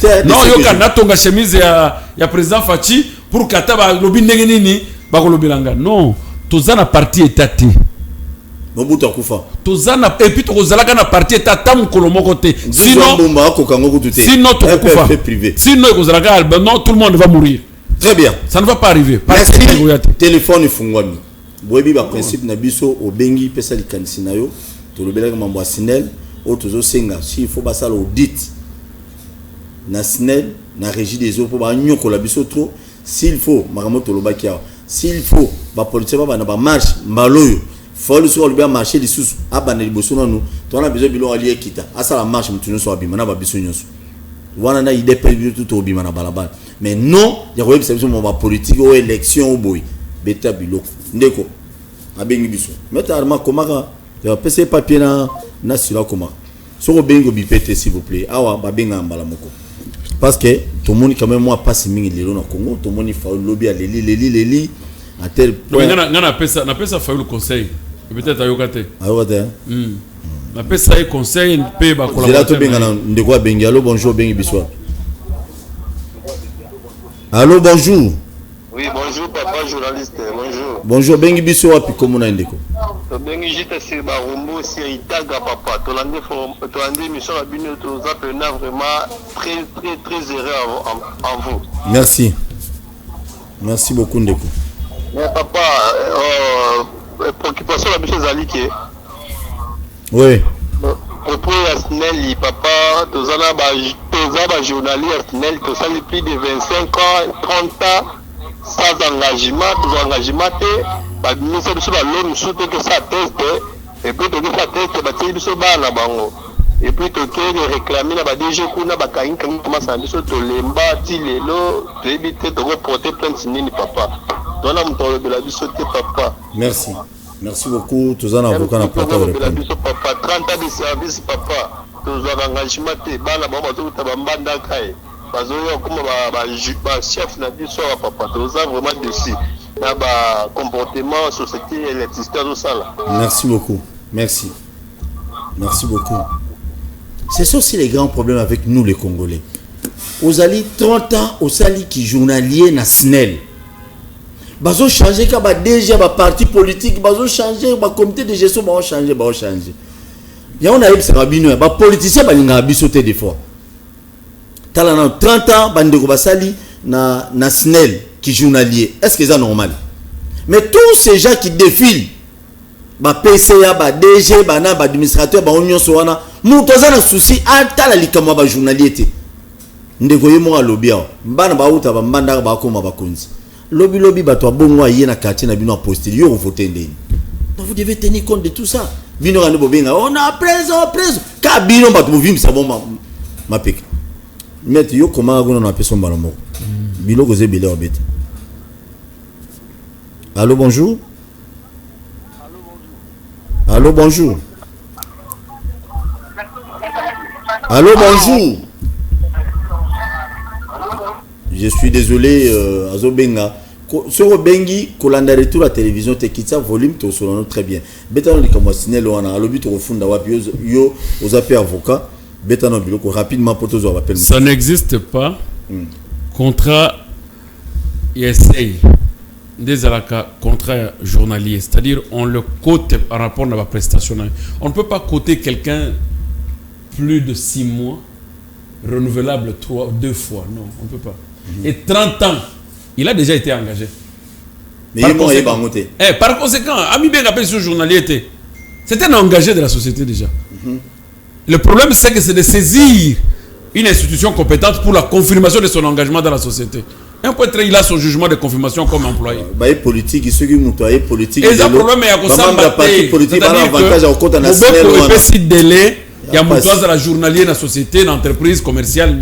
c'est non, il y a une chemise de président Fachi pour que le lobby n'engeni non, tout ça, la partie étatique. Mobutu akufa. Tozana et puis tozalaka na parti tata mukolomo côté. Sinon tu kufa. Sinon kozalaka non tout le monde va mourir. Très bien. Ça ne va pas arriver. Merci. Téléphone fungwami. Boyebi ba principe na biso obengi pesa likanisi na yo. Tolobelaka mambo ya SNEL o tozo senga si il faut basala audit. Na SNEL na régie des eaux pour ba nyoko la biso trop s'il faut maramoto lobaki ya. S'il faut ba police ba na ba marche mbaloyo. Faut le soir le bien marcher les sous abaneli bosona nous tu as besoin bilo allié kita asa la marche mutuno so abima na ba biso nyonso wana na idée pe tout obima na balabala mais non il y a service mon politique ou élection ou boy beta bilo ndeko abengi biso mettre arma komaka ya pese papier na sila komaka soko bengo bipete s'il vous plaît awa ba benga mbala moko parce que tout le monde quand même moi passe mingi lelo na Congo tout le monde il faut lobby à leli à tel point na pesa fa le conseil peut-être ayokate na pesa e conseil pe ba collaborateur là to benga ndeko bengi allo bonjour bengi biswa allo bonjour. Oui bonjour papa journaliste bonjour bengi biswa puis comment na ndeko to bengi jita se ba rombo si itaga papa to lande mission à bino to zapena vraiment très heureux en vous. Merci beaucoup ndeko. Mais papa, préoccupation la mission Zalike. Oui. Pour SNEL, papa, tous les journalistes SNEL, tous les plus de 25 ans, 30 ans, sans engagement, tous engagement, bah, nous sommes sur l'homme, surtout que ça teste, et puis tout ça teste, bah, tu es sur la bango. Et puis tu as réclamé, bah, déjà, qu'on a bah, comment ça dit, sur le lemba, tilelo, tu évites de reporter plein de signes, papa. De la papa. Merci beaucoup. Tous en avocat na papa. 30 ans de service papa. Tous en engagement bana ba bazo tabambanda kai. Bazo yo comme ba chef na biso papa. Tous en vraiment dessus. Na ba comportement société électricité tout ça là. Merci beaucoup. Merci beaucoup. C'est ça aussi les grands problèmes avec nous les Congolais. Aux Ali 30 ans au sali qui journalier na SNEL. bazo changer ka ba DG ba parti politique bazo changer ba comité de gestion ba changer ya on a eu ça bino ba politicien ba linga biso te des fois tala na 30 ans bandeko basali na SNEL qui journalier est-ce que c'est normal? Mais tous ces gens qui défilent ba PCA ba DG ba na ba administrateur ba union soana nous toza na souci atala likama ba journalier te ndeko yemo alobi a bana ba uta ba mbanda ba koma ba konzi lobby ba to bongo aye na quartier na bino a poster yo voter ndeni. Donc vous devez tenir compte de tout ça. Bino ngane bobenga on a preso ka bino ba to vim sa bon ma pek met yo koma ngona na peso mbala moko bilo ko zebele obete. Allô bonjour. Allô bonjour. Allô bonjour. Je suis désolé Azobenga. Sur Bengi, Kolanda retour à la télévision, te quitte volume, tu as très bien. Betano li comme signal on a l'objet au fond d'avoir yo aux appels avocats. Betano bilo rapidement pour tous appels. Ça n'existe pas. Contrat essaye des alaka contrat journalier, c'est-à-dire on le cote par rapport à la prestation. On ne peut pas coter quelqu'un plus de 6 mois renouvelable 2 fois, non, on ne peut pas. Et 30 ans, il a déjà été engagé. Mais par conséquent, Ami Ben appelle ce journalier, c'était un engagé de la société déjà. Le problème, c'est que c'est de saisir une institution compétente pour la confirmation de son engagement dans la société. Un point très, il a son jugement de confirmation comme employé. Politique, ceux qui ont politique. Et le problème est que ça délai, il y a la journalier dans la société, dans l'entreprise commerciale.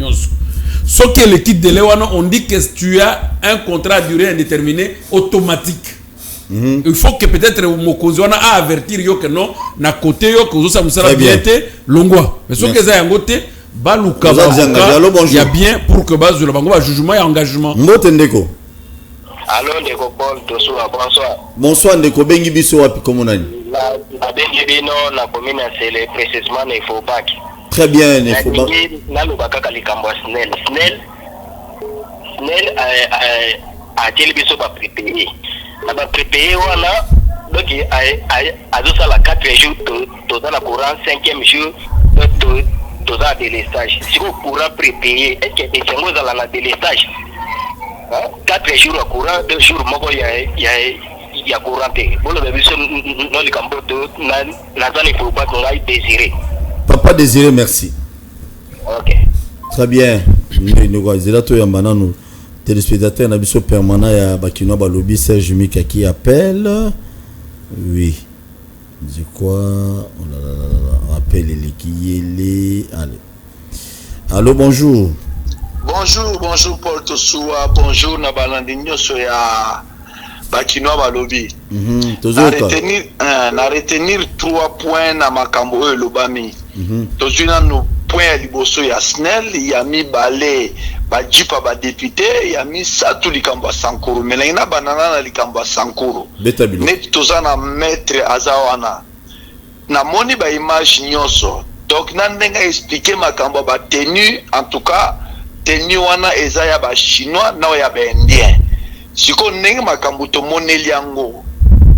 Ce que l'équipe de Léon, on dit que tu as un contrat à durée indéterminée automatique. Il faut que peut-être Mokozwana a avertir que non, na côté yo que vous avez bien été longwa. Mais ce que ça a côté baluka il y a bien pour que base de la bango jugement et engagement. Mbotendeko. Allô Ndeko Paul Tosua, bonsoir. Bonsoir Ndeko bengi biso wapi comme nani? La bengi bino la commune c'est le précisément il faut pas. Très bien, il faut pas. Na lubaka kalikambo SNEL a télé biso ba préparer. Na ba préparer wana donc a ça la 4 jours to dans la courant 5e jour to za délestage. Si vous courant préparer est que c'est ngo za la délestage. 4 jours à courant 2 jours moko ya courant te. Bon le biso no likambo to na zani faut pas ngai désirer. Papa Désiré, merci. Ok. Très bien. Nous avons téléspectateur Nabiso permanent à Bakino Balobi Serge Mika qui appelle. Oui. C'est quoi? Oh là là là. Appelle les qui allez. Allô, bonjour. Bonjour Paul Tosua. Bonjour Nabalandinho Soya Bakino Balobi. Na retenir 3 points na makambo e lobami. Tozuna no point à liboso ya SNEL ya mi balé ba jipa ba député ya mi satu likambo sankuru melena banana na likambo sankuru net tozana maître azawana na moni ba image nyonso donc na ndenga expliquer makambo ba tenue en tout cas tenue wana eza ya ba chinois na ya ba indien siko ndenge makambo to moneli yango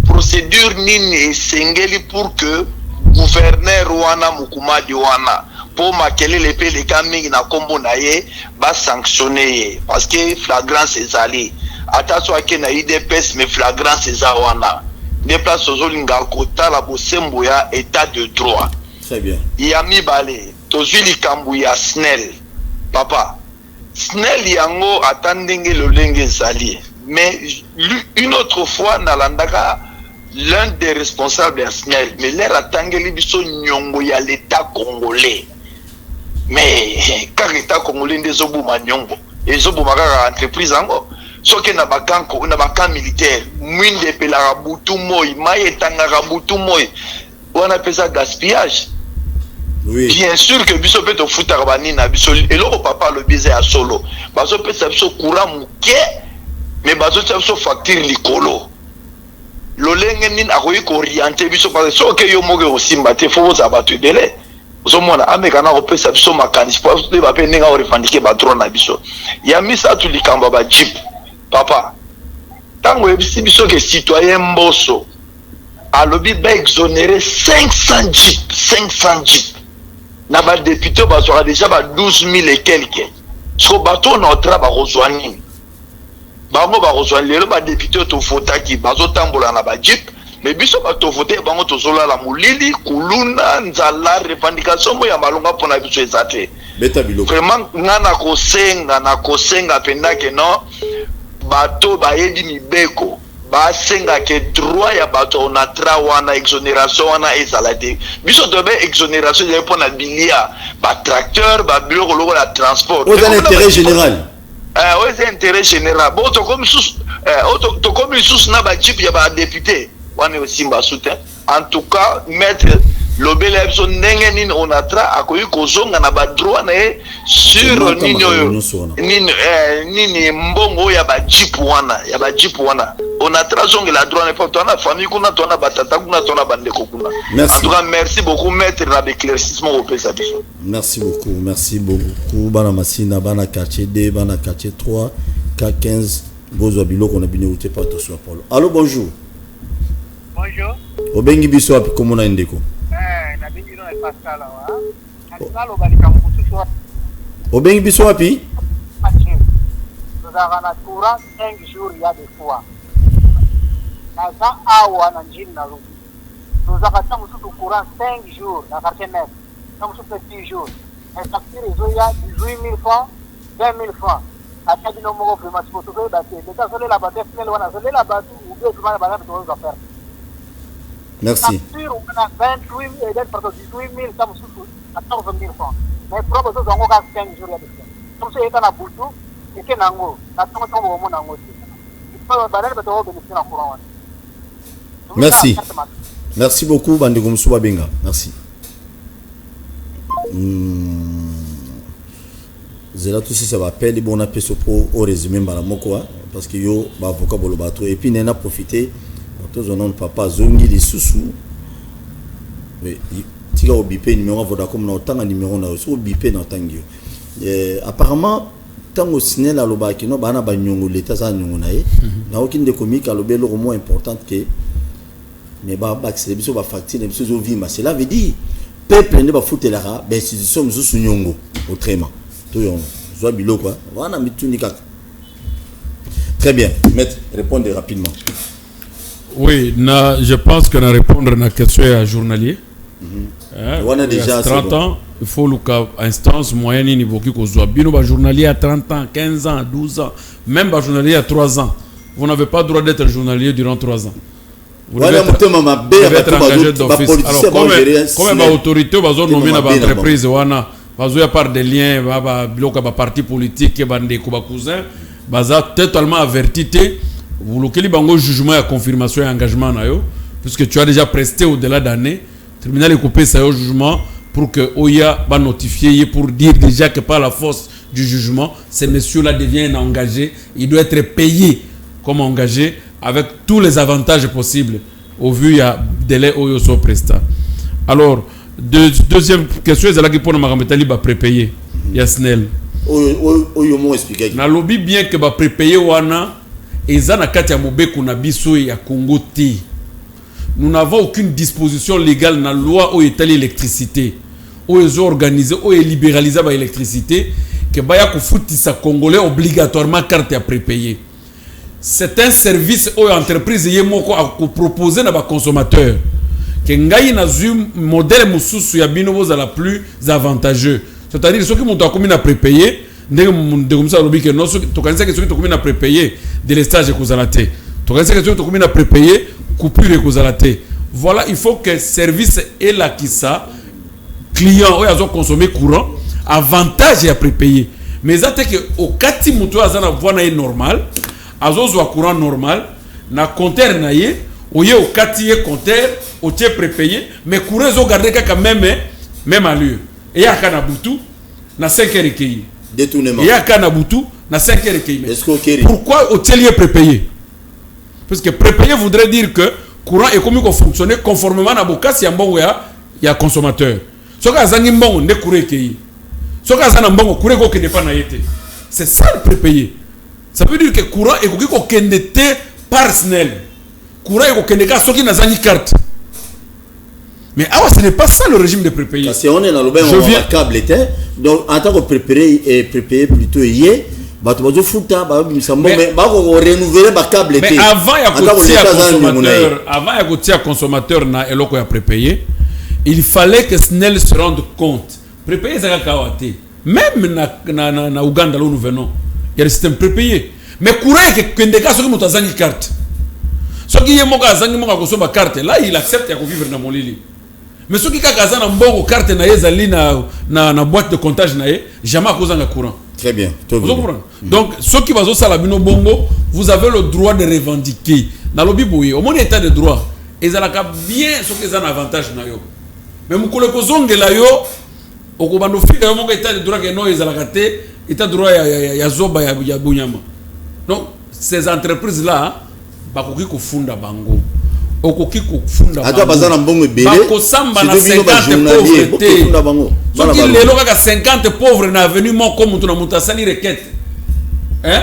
procédure nini esengeli pour que gouverneur wana mukumadi wana pour makelele pe le mingi na kombo na ye ba sanctionner parce que flagrance ezali attention ake na IDPS mais flagrance eza wana des places ozolinga kota la bosembo ya état de droit. Très bien. Ya mibale tozwi likambu ya SNEL papa SNEL yango atandenge lolenge ezali mais une autre fois nalandaka l'un des responsables de SNEL, mais l'air attangeli biso nyongo ya l'état congolais. Mais quand l'état congolais ndezobuma nyongo, ezobuma kaka entreprise ango, soki na bakanko na bakan militaire, mwinde pelaka butu moi, maye tangaka butu moi, wana pesa gaspillage. Oui. Bien sûr que biso peut futa bani na biso eloko papa le bize ya solo. Baso pesa biso courant muke, mais baso pesa biso facture likolo. Lolenge nini akoyi ko orienter biso parce que soki yo moke osimba te faut za batu délai. Ozomona amekana ko pesa biso makanisi pour te ba pe ninga o revendiquer ba droit na biso. Ya misa tu likamba ba jeep. Papa. tango ebisi biso ke citoyen Mbosso alobi ba exonéré 500 jeeps na ba député bazora déjà ba 12 000 et quelques so bato notre ba rejoindre bango ba rejoindre lelo ba député to vota ki bazo tambola na ba jeep mais biso ba to voter bango to zola la mulili kuluna nzala revendication mo ya malonga pona biso ezate beta biloko vraiment ngana kosenga penda ke non bato ba yedi mibeko ba senga ke droit ya bato onatra wana exonération wana ezalate biso to be exonération ya pona bilia ba tracteur ba biloko loko la transport aux intérêt général aux intérêt général bon to comme sous to comme sous na ba jeep ya ba député wana aussi ba soutien en tout cas maître lobele epso ndenge nini onatra akoyi kozonga na ba droit na sur nini mbongo ya ba jeep wana onatra zonga la droit na pas tona famille kuna tona batata kuna tona bandeko kuna. En tout cas merci beaucoup maître na éclaircissement au pesa biso. Merci beaucoup bana masina bana quartier D bana quartier 3 K15 bozo biloko na bino uté pas to Paulo. Allô bonjour. Bonjour. Obengi biso api komona ndeko. Na bingi no Pascal wa. Pascal obalika mkususu wa. Obengi biso api? Nous avons courant 5 jours il y a des fois. Naza awa na njini na lubi. Nous avons courant 5 jours na quartier 9. Nous avons 10 jours. Et facture il y a 18 000 francs, 20 000 francs. Ata bino moko vraiment si vous trouvez baté. Déjà soler la batte final wana soler la batte ou bien comment la batte doit faire. Merci. Facture on a 28 et d'être pardon 18 000 ça me souffle à 14 000 francs. Mais propose aux angos 5 jours il y a des fois. Comme ça il est na butu et que nango na tongo tongo mo nango. Il faut baler bato bénéficier na courant. Merci. Merci beaucoup Bandeko Moussouba Benga. Merci. Zela tout ça va appeler bon appel pour au résumé moko parce que yo ba avocat bolo bato et puis nena profiter tous on papa zongi les sous mais tika obipé numéro Vodacom na otanga numéro na so obipé na tangi apparemment tango sinel aloba ki no bana ba nyongo leta za nyongo na ye na okinde comique alobe le moins important que mais ba accès biso ba facture biso zo vima cela veut dire peuple ne ba foutelara ben si sommes sous nyongo autrement tout yon zo biloko wana mitunika. Très bien, maître, répondez rapidement. Oui, je pense que na répondre à la question à journalier. On a déjà 30 ans, il faut le cas instance moyenne niveau qui soit bino ba journalier à 30 ans, 15 ans, 12 ans, même ba journalier à 3 ans. Vous n'avez pas le droit d'être journalier durant 3 ans. Vous devez être engagé d'office. Alors, comme l'autorité va nommer dans l'entreprise, il y a par des liens, il y a parti politique, il y a des cousins, il y a totalement averti. Vous avez un jugement et confirmation et engagement, puisque tu as déjà presté au-delà d'années. Le tribunal est coupé ça au jugement pour que OIA va notifier, pour dire déjà que par la force du jugement, ces messieurs-là deviennent engagés. Il doit être payé comme engagé avec tous les avantages possibles au vu il y a délai OIA sont prestat. Alors, deuxième question, c'est là qu'il faut nous prépayer. Il y a SNEL. Na lobby bien que va prépayer wana ezana kati ya mobeku na biso ya Congo te. Nous n'avons aucune disposition légale dans la loi où est l'électricité, où est organisé, où est libéralisé l'électricité, que baya kufutisa Congolais obligatoirement carte à prépayer. C'est un service où l'entreprise est proposé à consommateur. Que ngai na zum modèle mususu ya bino boza la plus avantageux. C'est-à-dire ceux qui m'ont commis à prépayer, de comme ça lobi que non, to kanisa que ceux qui t'ont commis à prépayer de l'estage kozalate. To kanisa que ceux qui t'ont commis à prépayer coupure kozalate. Voilà, il faut que service est là qui ça client ou azo consommer courant avantage à prépayer. Mais ça que au kati muto azana voix na normal, azo zo courant normal na compteur na ye, au kati ye compteur au tie prépayé, mais courant zo garder quand même allure. Et ya kana butu na 5 heures recueilli. Détournement. Et ya kana butu na 5 heures recueilli. Escroquerie. Pourquoi au telier prépayé? Parce que prépayé voudrait dire que courant est comme fonctionner conformément à bokasi ya mbongo ya consommateur. Soka zangi mbongo ne courant recueilli. Soka zana mbongo courant ko pas na yete. C'est ça le prépayé. Ça veut dire que courant est ko kende te par SNEL. Courant est au Kenneka, ceux qui n'ont pas carte. Mais ah, ce n'est pas ça le régime de prépayé. Parce qu'on est dans le bain, on a câble était. Donc, en tant que prépayé plutôt hier, mais avant, il y a un consommateur na eloko ya prépayé. Il fallait que SNEL se rende compte. Prépayé, c'est kawate. Même na Ouganda, là où nous venons, il y a le système prépayé. Mais courant est que des cas, ceux qui ont une carte. Ceux qui ont une carte, là, il accepte de vivre dans mon lit. Mais ceux qui ont une bonne carte na boîte de comptage, jamais à cause d'un courant. Très bien. Vous comprenez? Donc, ceux qui vont au Labino Bongo, vous avez le droit de revendiquer. Dans le Bibouye, au moins état de droit, ils ont bien ce qu'ils ont un avantage. Mais vous connaissez que là, au Kobando Fika, il y a un état de droit qui est état de droit, il y a Zoba, il y a Bounyama. Donc, ces entreprises-là, ils ont funda bango. Attends, bazar en bon bébé. Bakosamba na 50 pauvreté. Ceux qui les loga 50 pauvres na venu mon comme tu na mutasali requête. Hein?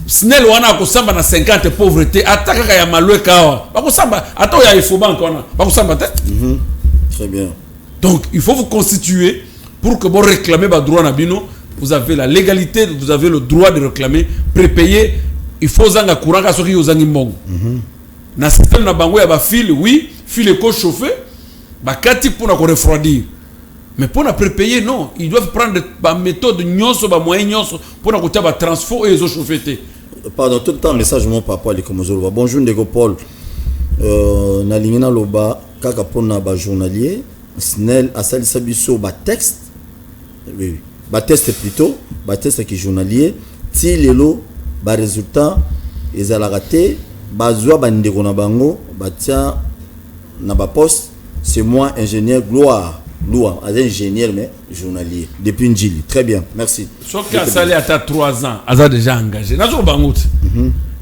SNEL wana kosamba na 50 pauvreté. Ataka ya malwe kawa. Bakosamba ato ya ifobank wana. Bakosamba te. Très bien. Donc, il faut vous constituer pour que vous réclamez votre droit na bino. Vous avez la légalité, vous avez le droit de réclamer, prépayer. Il faut zanga courant ka soki yozangi mbongo. Na système na bango ya ba fil, oui, fil éco chauffé, ba kati pour na ko refroidir. Mais pour na prépayer non, ils doivent prendre ba méthode nyonso ba moyen nyonso pour na ko tia ba transfo et zo chauffeté. Pardon, tout le temps message mon papa les comme Zolo. Bonjour Ndeko Paul. Na lingina loba kaka pona ba journalier, SNEL asali sabiso ba texte. Oui, ba test plutôt, ba test qui journalier, ti lelo ba résultat ezala raté. Bazwa bandeko na bango batia na ba poste c'est moi ingénieur gloire ingénieur mais journalier depuis Njili. Très bien, merci. Sauf qu'à Salé à 3 ans a déjà engagé nazo bangout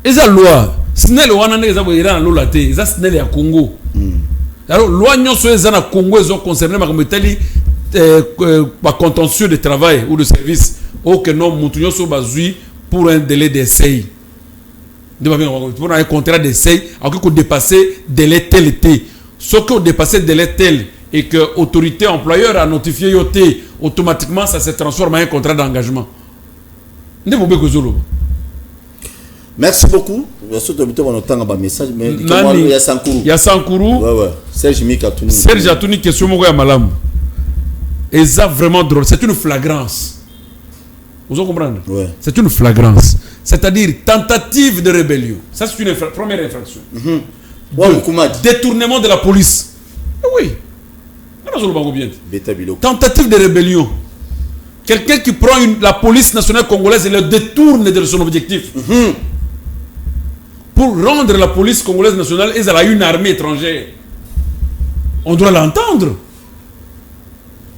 eza loi SNEL wana ndeza boyira na lola te eza SNEL ya Congo. Alors loi nyonso eza na Congo ezo concerné makometali ba contentieux de travail ou de service au que non mutu nyonso bazui pour un délai d'essai. Pour un contrat d'essai, à qui dépasser délai tel été. Ce qui a dépassé délai tel et que l'autorité employeur a notifié yoté, automatiquement ça se transforme en un contrat d'engagement. Merci beaucoup. Il y a Sankourou. Ouais. Serge Mikatouni. Serge Atouni, question de Malam. Et ça vraiment drôle. C'est une flagrance. Vous comprenez? Ouais. C'est une flagrance. C'est-à-dire tentative de rébellion. Ça, c'est une première infraction. Détournement de la police. Oui. Tentative de rébellion. Quelqu'un qui prend la police nationale congolaise et le détourne de son objectif. Pour rendre la police congolaise nationale, elle a une armée étrangère. On doit l'entendre.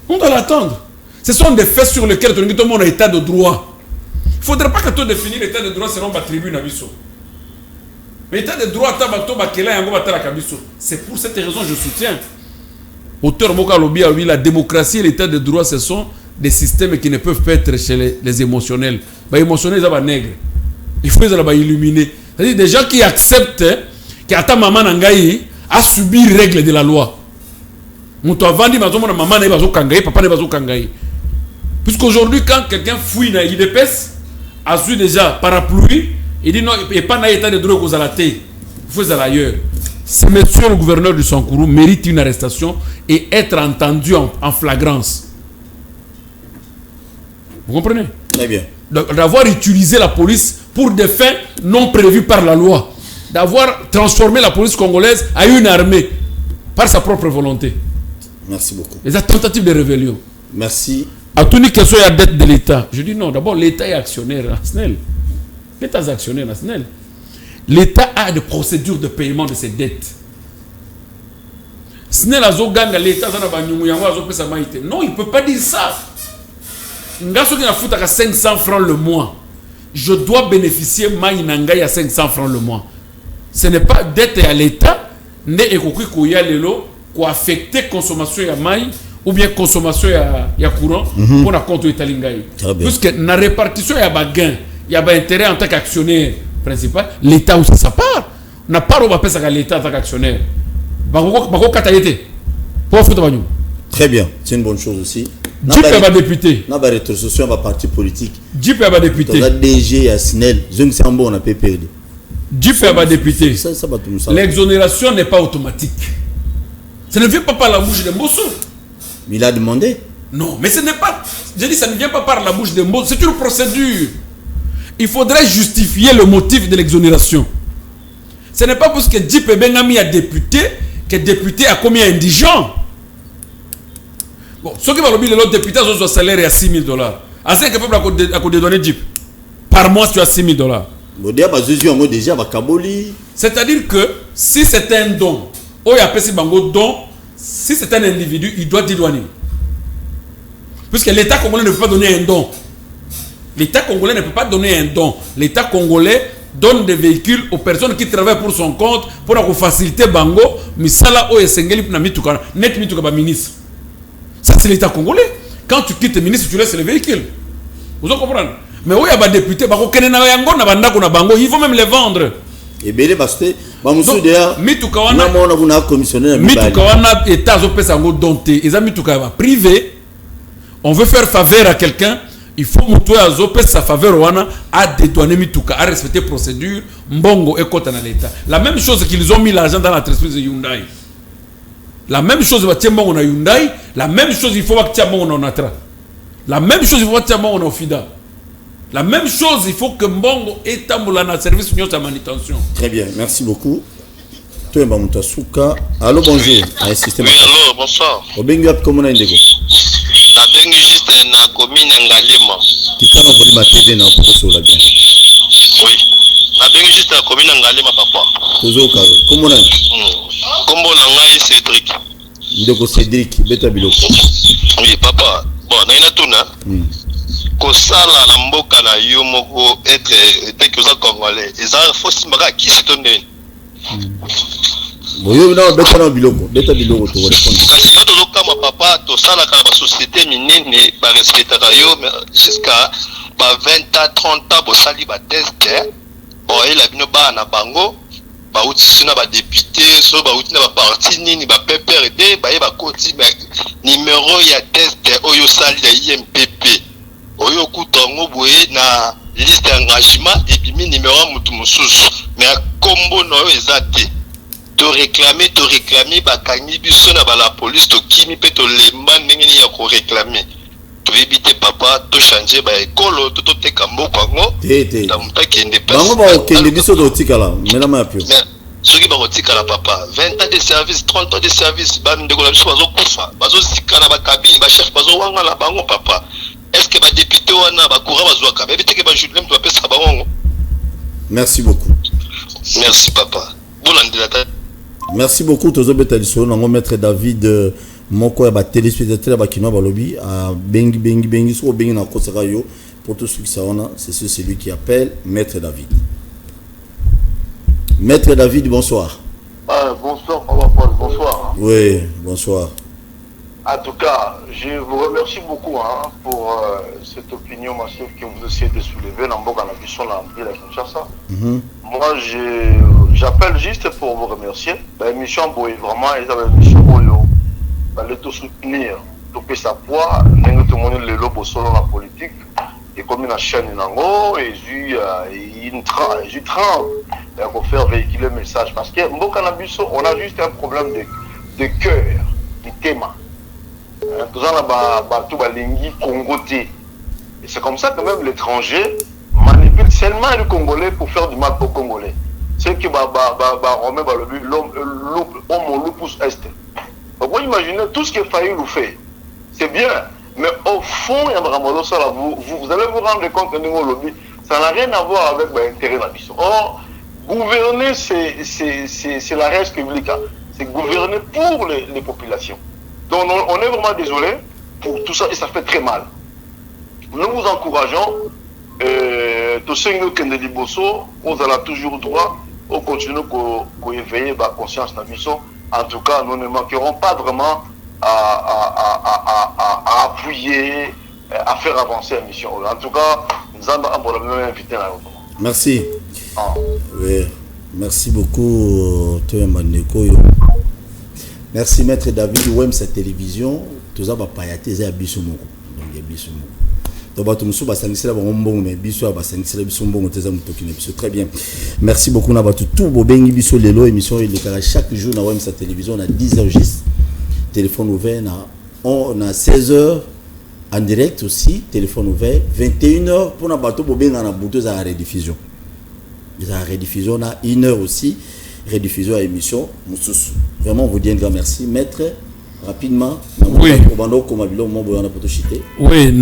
On doit l'attendre. Ce sont des faits sur lesquels tout le monde a état de droit. Il ne faudrait pas que tu définisses l'état de droit selon la tribune. Mais l'état de droit, c'est pour cette raison que je soutiens. Auteur Moka Lobi a dit la démocratie et l'état de droit, ce sont des systèmes qui ne peuvent pas être chez les émotionnels. Les émotionnels, ils sont nègres. Il faut les illuminer. C'est-à-dire des gens qui acceptent que maman Nangaï a subi les règles de la loi. Puisqu'aujourd'hui, quand quelqu'un fouille dans l'IDPS, a su déjà parapluie, il dit non, il n'y a pas d'état de droit aux alatés. Il faut aller ailleurs. Ce monsieur le gouverneur du Sankourou mérite une arrestation et être entendu en flagrance. Vous comprenez? Très bien. D'avoir utilisé la police pour des fins non prévues par la loi. D'avoir transformé la police congolaise en une armée par sa propre volonté. Merci beaucoup. Les tentatives de rébellion. Merci. À tout niveau, question, il y a dette de l'État. Je dis non, d'abord, l'État est actionnaire à SNEL. L'État est actionnaire à SNEL. L'État a des procédures de paiement de ses dettes. SNEL a zoganga l'État, non, il ne peut pas dire ça. Ngaso qui a foutu à 500 francs le mois. Je dois bénéficier maïnanga à 500 francs le mois. Ce n'est pas dette à l'État, ne ekoki koya lelo ko affecter consommation ya maï ou bien consommation ya courant pour la compte italingai. Puisque la répartition ya ba gain, ya ba intérêt en tant qu'actionnaire principal, l'État aussi sa part. On n'a pas de faire ça l'État en tant qu'actionnaire. Très bien, c'est une bonne chose aussi. Jeep est député. N'a pas de rétrocession à parti politique. Jeep est député. La DG à Snell, je ne sais pas on a perdu. Jeep est député. L'exonération n'est pas automatique. Ça ne vient pas par la bouche de Mbosso. Mais il a demandé. Non, mais ce n'est pas. Je dis ça ne vient pas par la bouche de Mbosso. C'est une procédure. Il faudrait justifier le motif de l'exonération. Ce n'est pas parce que Jeep est bien mis à député que député a commis indigent. Bon, ceux qui vont le l'autre député ont un salaire à $6,000. À ce que le peuple a donné Jeep. Par mois, tu as $6,000. C'est-à-dire que si c'est un don, si c'est un individu, il doit dédouaner. Puisque l'État congolais ne peut pas donner un don. L'État congolais ne peut pas donner un don. L'État congolais donne des véhicules aux personnes qui travaillent pour son compte pour faciliter Bango, mais ça là, net mituka ministre. Ça c'est l'État congolais. Quand tu quittes le ministre, tu laisses les véhicules. Vous comprenez? Mais où il y a des députés, il faut même les vendre. Et bien, parce que Mitukawana État privé. On veut faire faveur à quelqu'un, il faut montrer à Zopé sa faveur à dédouaner Mituka, à respecter la procédure, Mbongo et Kota dans l'État. La même chose qu'ils ont mis l'argent dans l'entreprise de Hyundai. La même chose, on a Hyundai, la même chose, il faut que on a Natra. La même chose, il faut que on a Fida. La même chose, il faut que Mbongo ait un service de manutention. Très bien, merci beaucoup. Toi, Mbamutasuka. Allô, bonjour. Oui, allô, bonsoir. Comment est-ce na bengi juste na commune Ngalima. Tika na volima TV na poso la bien. Oui. Na bengi juste na commune Ngalima papa. Tozo ka. Comment on Kombo na ngai Cédric. Ndeko Cédric beta biloko. Oui papa. Bon, na ina tuna. Kosala na mboka na yo moko être que ça congolais. Eza fosi maka ki sitonde. Boyo na beta na biloko to répondre. Kasi yo tozo kama papa to sala ka ba société minene ba respectaka yo jusqu'à ba 20 à 30 ans bo sali ba test. Bon et la bino ba na bango ba uti na ba député so ba uti na ba parti nini ba PPRD ba ye ba koti numéro ya test oyo sali ya IMPP. Oyo kutango boye na liste d'engagement et puis numéro mutu mususu mais kombo no ezate. To réclamer bakangi biso na la police to kimi pe to lemba ndenge ya ko réclamer to éviter papa to changer ba ekolo to teka mboko ngo ta mutaki indépendance bango ba okende biso to tikala mela mapio soki ba kotikala papa 20 ans de service 30 ans de service ba ndeko la biso bazo kufa bazo zikana ba cabine ba chef bazo wanga la bango papa est-ce que ba député wana ba courant bazo ka ba biteke ba journée to pesa bango. Merci beaucoup. Merci papa. Merci beaucoup Tozo Betaliso nango maître David moko ya ba téléspectateur ba kino ba lobby a bengi so bengi na kosaka yo pour tout ce qui ça on a c'est celui qui appelle maître David. Maître David, bonsoir. Bonsoir Papa Paul, bonsoir. Oui, bonsoir. En tout cas, je vous remercie beaucoup pour cette opinion massive que vous essayez de soulever dans la vision de la ville de Kinshasa. Moi, j'appelle juste pour vous remercier. L'émission, vraiment, ils avaient une mission pour le tout soutenir, tout sa poids, tout le monde le lobo solo la politique, et comme une chaîne nango, et une trempe pour faire véhiculer le message. Parce que on a juste un problème de cœur, de thème. Tout ça, et c'est comme ça que même l'étranger manipule seulement les Congolais pour faire du mal aux Congolais. C'est que l'homme lupus est. Vous imaginez tout ce que Fayoulou nous fait. C'est bien. Mais au fond, vous allez vous rendre compte que ça n'a rien à voir avec l'intérêt de la mission. Or, gouverner, c'est la res publique. C'est gouverner pour les populations. Donc on est vraiment désolé pour tout ça et ça fait très mal. Nous vous encourageons, tous ceux qui sont Liboso, on a toujours droit, on continue à éveiller la conscience de la mission. En tout cas, nous ne manquerons pas vraiment à appuyer, à faire avancer la mission. En tout cas, nous allons inviter à Merci. Oui, merci beaucoup, Toya Mandeko. Merci, Maître David. OM, sa télévision, tout ça va pas y être à Bissoumour. Donc, il y a Bissoumour. Très bien. Merci beaucoup. Tout émission chaque jour na sa télévision à 10h juste. Téléphone ouvert on a 16h en direct aussi, téléphone ouvert 21h pour na bateau bobenga na bouteuse à rediffusion. La rediffusion a 1h aussi, rediffusion à émission. Vraiment, on vous dit un grand merci. Maître, rapidement, oui. Oui,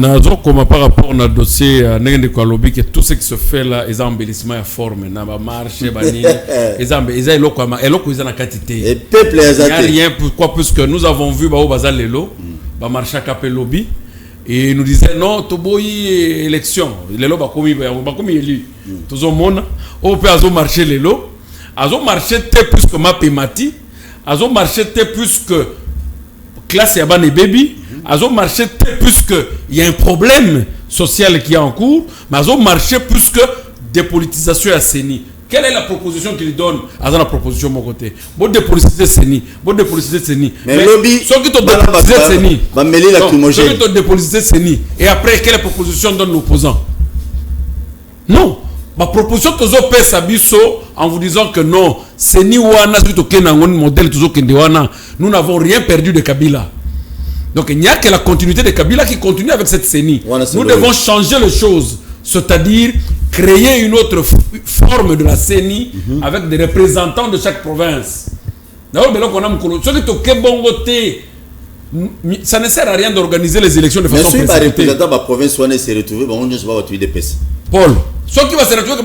par rapport au dossier, que tout ce qui se fait là, les embellissements à forme, na marche, il y a quantité. Il n'y a rien, pourquoi? Puisque nous avons vu Bazal Lelo, marche à Capellobi. Et il nous disait non, Toboyi élection. Lelo ba komi élu. Tout le monde, on peut azo marcher Lelo. Azo marché plus que ma pémati. Azo marché plus que classe Yaban et baby. Azo marché plus que il y a un problème social qui est en cours. Mais azo marché plus que dépolitisation à CENI. Quelle est la proposition qu'il donne? À la proposition de mon côté. Bon dépolitiser CENI. Bon dépolitiser CENI. Mais lobby. Ceux qui t'ont dépolitisé CENI. Ceux qui t'ont dépolitisé CENI. Et après, quelle proposition donne l'opposant? Non. Ma proposition que je fais Sabiso en vous disant que non, CENI wana suite au modèle toujours Kendewana, nous n'avons rien perdu de Kabila. Donc il n'y a que la continuité de Kabila qui continue avec cette CENI. Nous devons changer les choses, c'est-à-dire créer une autre forme de la CENI avec des représentants de chaque province. Ça ne sert à rien d'organiser les élections de façon précipitée. Mais si représentant de la province s'est retrouvé, on ne va pas UDPS. Paul, ce qui va se retrouver, que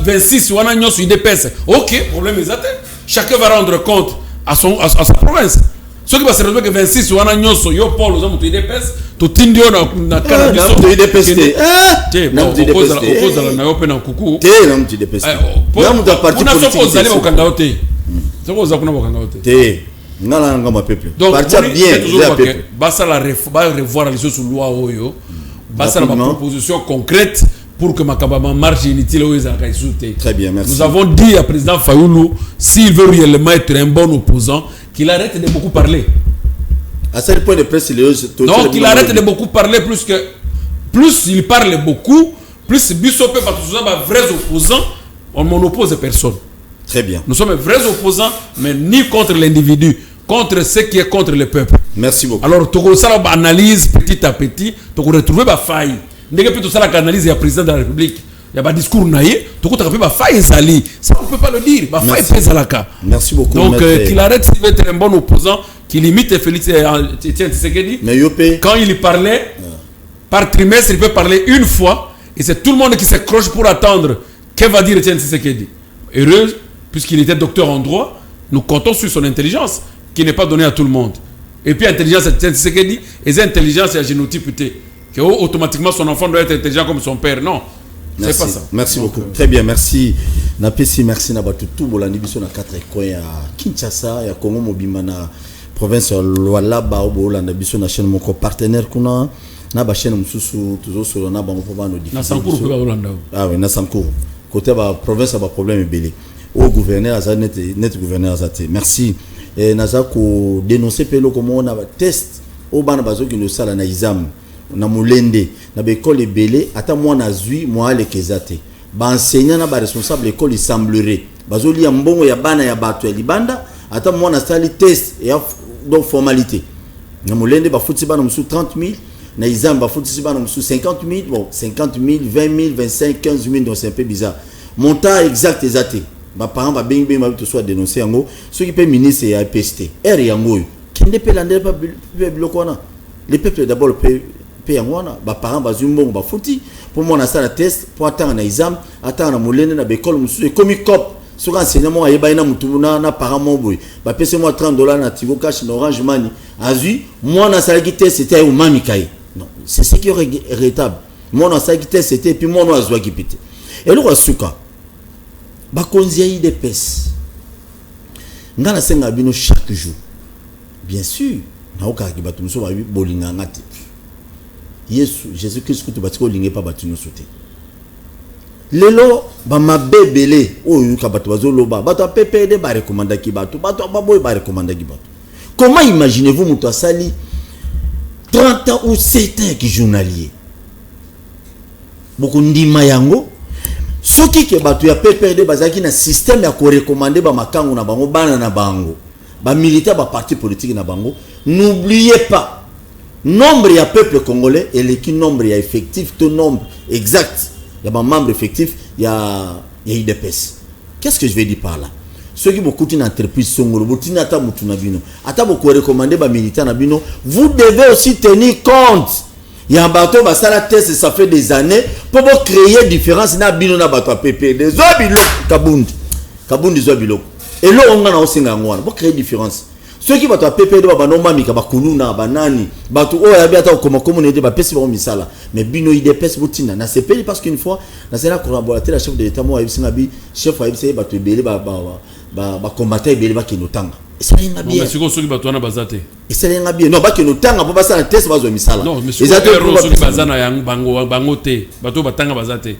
26 ou un sur UDPS, ok, problème est atteint. Chacun va rendre compte à sa province. Ce qui va se retrouver que 26 ou un sur yo Paul, aux hommes de UDPS, tout indio na cannabis. Non, de UDPS. Non, on pose à la open en coucou. Non, de UDPS. Non, de parti politique. Vous allez au Kandaote. C'est quoi ça qu'on a au Kandaote? Donc, basta revoir les choses sur loi Oyo. Basta la proposition concrète pour que Makabama marche inutile. Très bien, merci. Nous avons dit à président Fayoulou, s'il veut réellement être un bon opposant, qu'il arrête de beaucoup parler. À ce point de presse, donc qu'il arrête de beaucoup parler, plus il parle beaucoup, plus Bissopé va tous vrais opposants, on n'oppose personne. Très bien. Nous sommes vrais opposants, mais ni contre l'individu, contre ce qui est contre le peuple. Merci beaucoup. Alors, tu analyse petit à petit, tu retrouver ma faille. N'est-ce pas tout ça l'analyse du président de la République? Il y a un discours naïf, tu retrouver ma faille Zali. Ça, on ne peut pas le dire. Ma faille fait Zalaka. Merci beaucoup. Donc, qu'il arrête s'il veut être un bon opposant, qu'il imite Félix Tshisekedi. Quand il parlait, par trimestre, il peut parler une fois, et c'est tout le monde qui s'accroche pour attendre. Que va dire Tshisekedi? Heureux, puisqu'il était docteur en droit, nous comptons sur son intelligence, qui n'est pas donnée à tout le monde. Et puis, intelligence, c'est ce qu'il dit, et intelligence, c'est un génotype, que automatiquement son enfant doit être intelligent comme son père. Non, c'est pas ça. Merci beaucoup. Très bien, merci. Napesi, merci Nabatu tout bolandi biso na 4 coins à Kinshasa, ya Congo Mobimba na province Lualaba, bolanda biso na chaîne moko partenaire kuna na ba chaîne mususu toujours sur na bango pour nos diffuser. Na Sankuru ko bolanda. Ah oui, na Sankuru. Côté ba province ba problème belé. Au gouverneur Azanet net gouverneur Azate. Merci. Et naza ko dénoncer pelo comment on a test au bana bazo ki no sala na exam na mulende na école ebelé ata moi na zui moi le kezate ba enseignant na ba responsable école il semblerait bazo li mbongo ya bana ya bato ya libanda ata moi na sali test et donc formalité na mulende ba futi bana musu 30 000 na exam ba futi bana musu 50 000 bon 50 000 20 000 25 15 000 donc c'est un peu bizarre montant exact exact ba parents ba bengi ba to soit dénoncer yango ce qui peut ministre ya PST R yango qui ne peut l'andre pas blocona les peuples d'abord le paye yango ba parents ba zumbo ba fouti pour moi na ça la test pour attendre na exam attendre na molene na école musu comme cop sur enseignement ayeba ina mutuna na parents mo boy ba pese moi $30 na Tigo Cash na Orange Money azui moi na ça qui test c'était au mami kai non c'est ce qui est regrettable moi na ça qui test c'était puis moi na azwa qui pité et le rasuka bakonzi de pes ngana senga bino chaque jour bien sûr na okaki batu muso ba bolinga ngati Yesu Jésus Christ que tu batiko linge pas batu no sauter lelo ba mabebele oyo ka bato bazoloba bato PPD ba recommanda ki bato baboy ba recommanda ki bato. Comment imaginez-vous muto asali 30 ans ou 7 ans qui journalier beaucoup ndima yango soki ke bato ya PPD bazaki na système ya ko recommander ba makangu na bango bana na bango ba militaire ba parti politique na bango. N'oubliez pas nombre ya peuple congolais et le nombre ya effectif to nombre exact ya ba membre effectif ya IDPS. Qu'est-ce que je vais dire par là? Ceux qui beaucoup d'une entreprise songolo botina ata mutu na bino ata beaucoup recommander ba militaire na bino, vous devez aussi tenir compte. Il y a un bateau basala test, ça fait des années pour créer différence na bino na bateau PPD zobilo kabundi zobilo et là on a aussi ngangwana pour créer différence. Ceux qui bateau PPD ba no mami ka bakuluna banani bateau o ya biata comme communauté ba pesi ba misala mais bino IDPS botina na CPI parce qu'une fois na c'est la collaborateur la chef de l'état moi ibsinga bi chef wa ibsinga bateau belé ba combattre belé ba kinotanga. Ça rien bien. Mais c'est quoi ceux qui battent na bazate? Et ça rien bien. Non, ba kinotanga po basa na test bazo misala. Non, mais ceux qui bazana yang bangote bateau batanga bazate.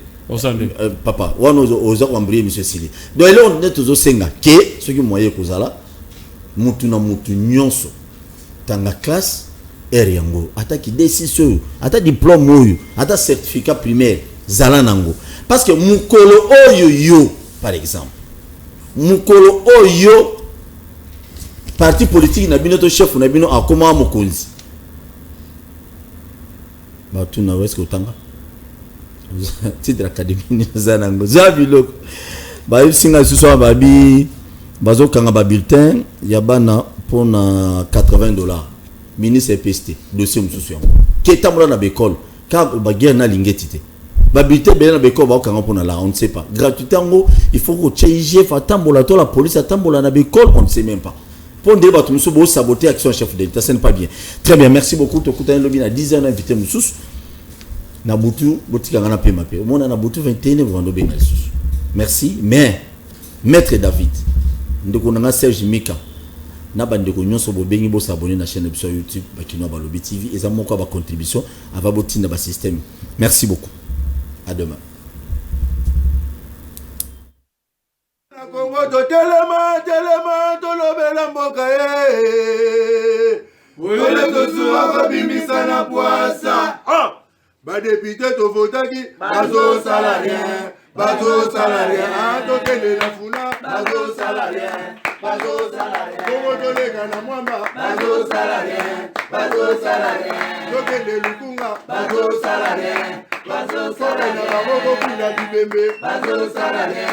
Papa, on oza kwambrie monsieur Sili. Donc là on est toujours senga que ceux qui moyen kozala mutu na mutu nyonso tanga classe er yango ata ki décision ata diplôme oyo ata certificat primaire zala nango parce que mukolo oyo yo par exemple mukolo oyo parti politique na bino to chef na bino akoma mokonzi ba tu na wesko tanga titre académie zana ngo zabilo ba singa suso ba bi bazo kanga ba bulletin ya bana pour na $80 ministre PST dossier mususu yango keta mura na bekol ka ba guerre na lingetité ba bulletin be na bekol ba kanga pour na la on ne sait pas gratuité ngo il faut que IGF atambola to la police atambola na bekol on ne sait même pas pour dire bato mususu bo saboter action chef de l'État ce n'est pas bien. Très bien, merci beaucoup to kuta lobi na 10 ans invité mususu na butu botika ngana pe mape mona na butu 21 vando benga lisusu. Merci mais maître David ndeko nanga Serge Mika na bandeko nyonso bo bengi bo s'abonner na chaîne sur YouTube Bakino Balobi TV et ça moko ba contribution ava botinda ba système. Merci beaucoup. À demain. Congo to telema tolobela mboka Wole tozuwa babimisa na poasa. Ba député to votaki bazo salarien to tele la funa Bazo salarien Congo to lega na mwamba Bazo salarien to tele lukunga Bazo salarien na baboko pila bibembe Bazo salarien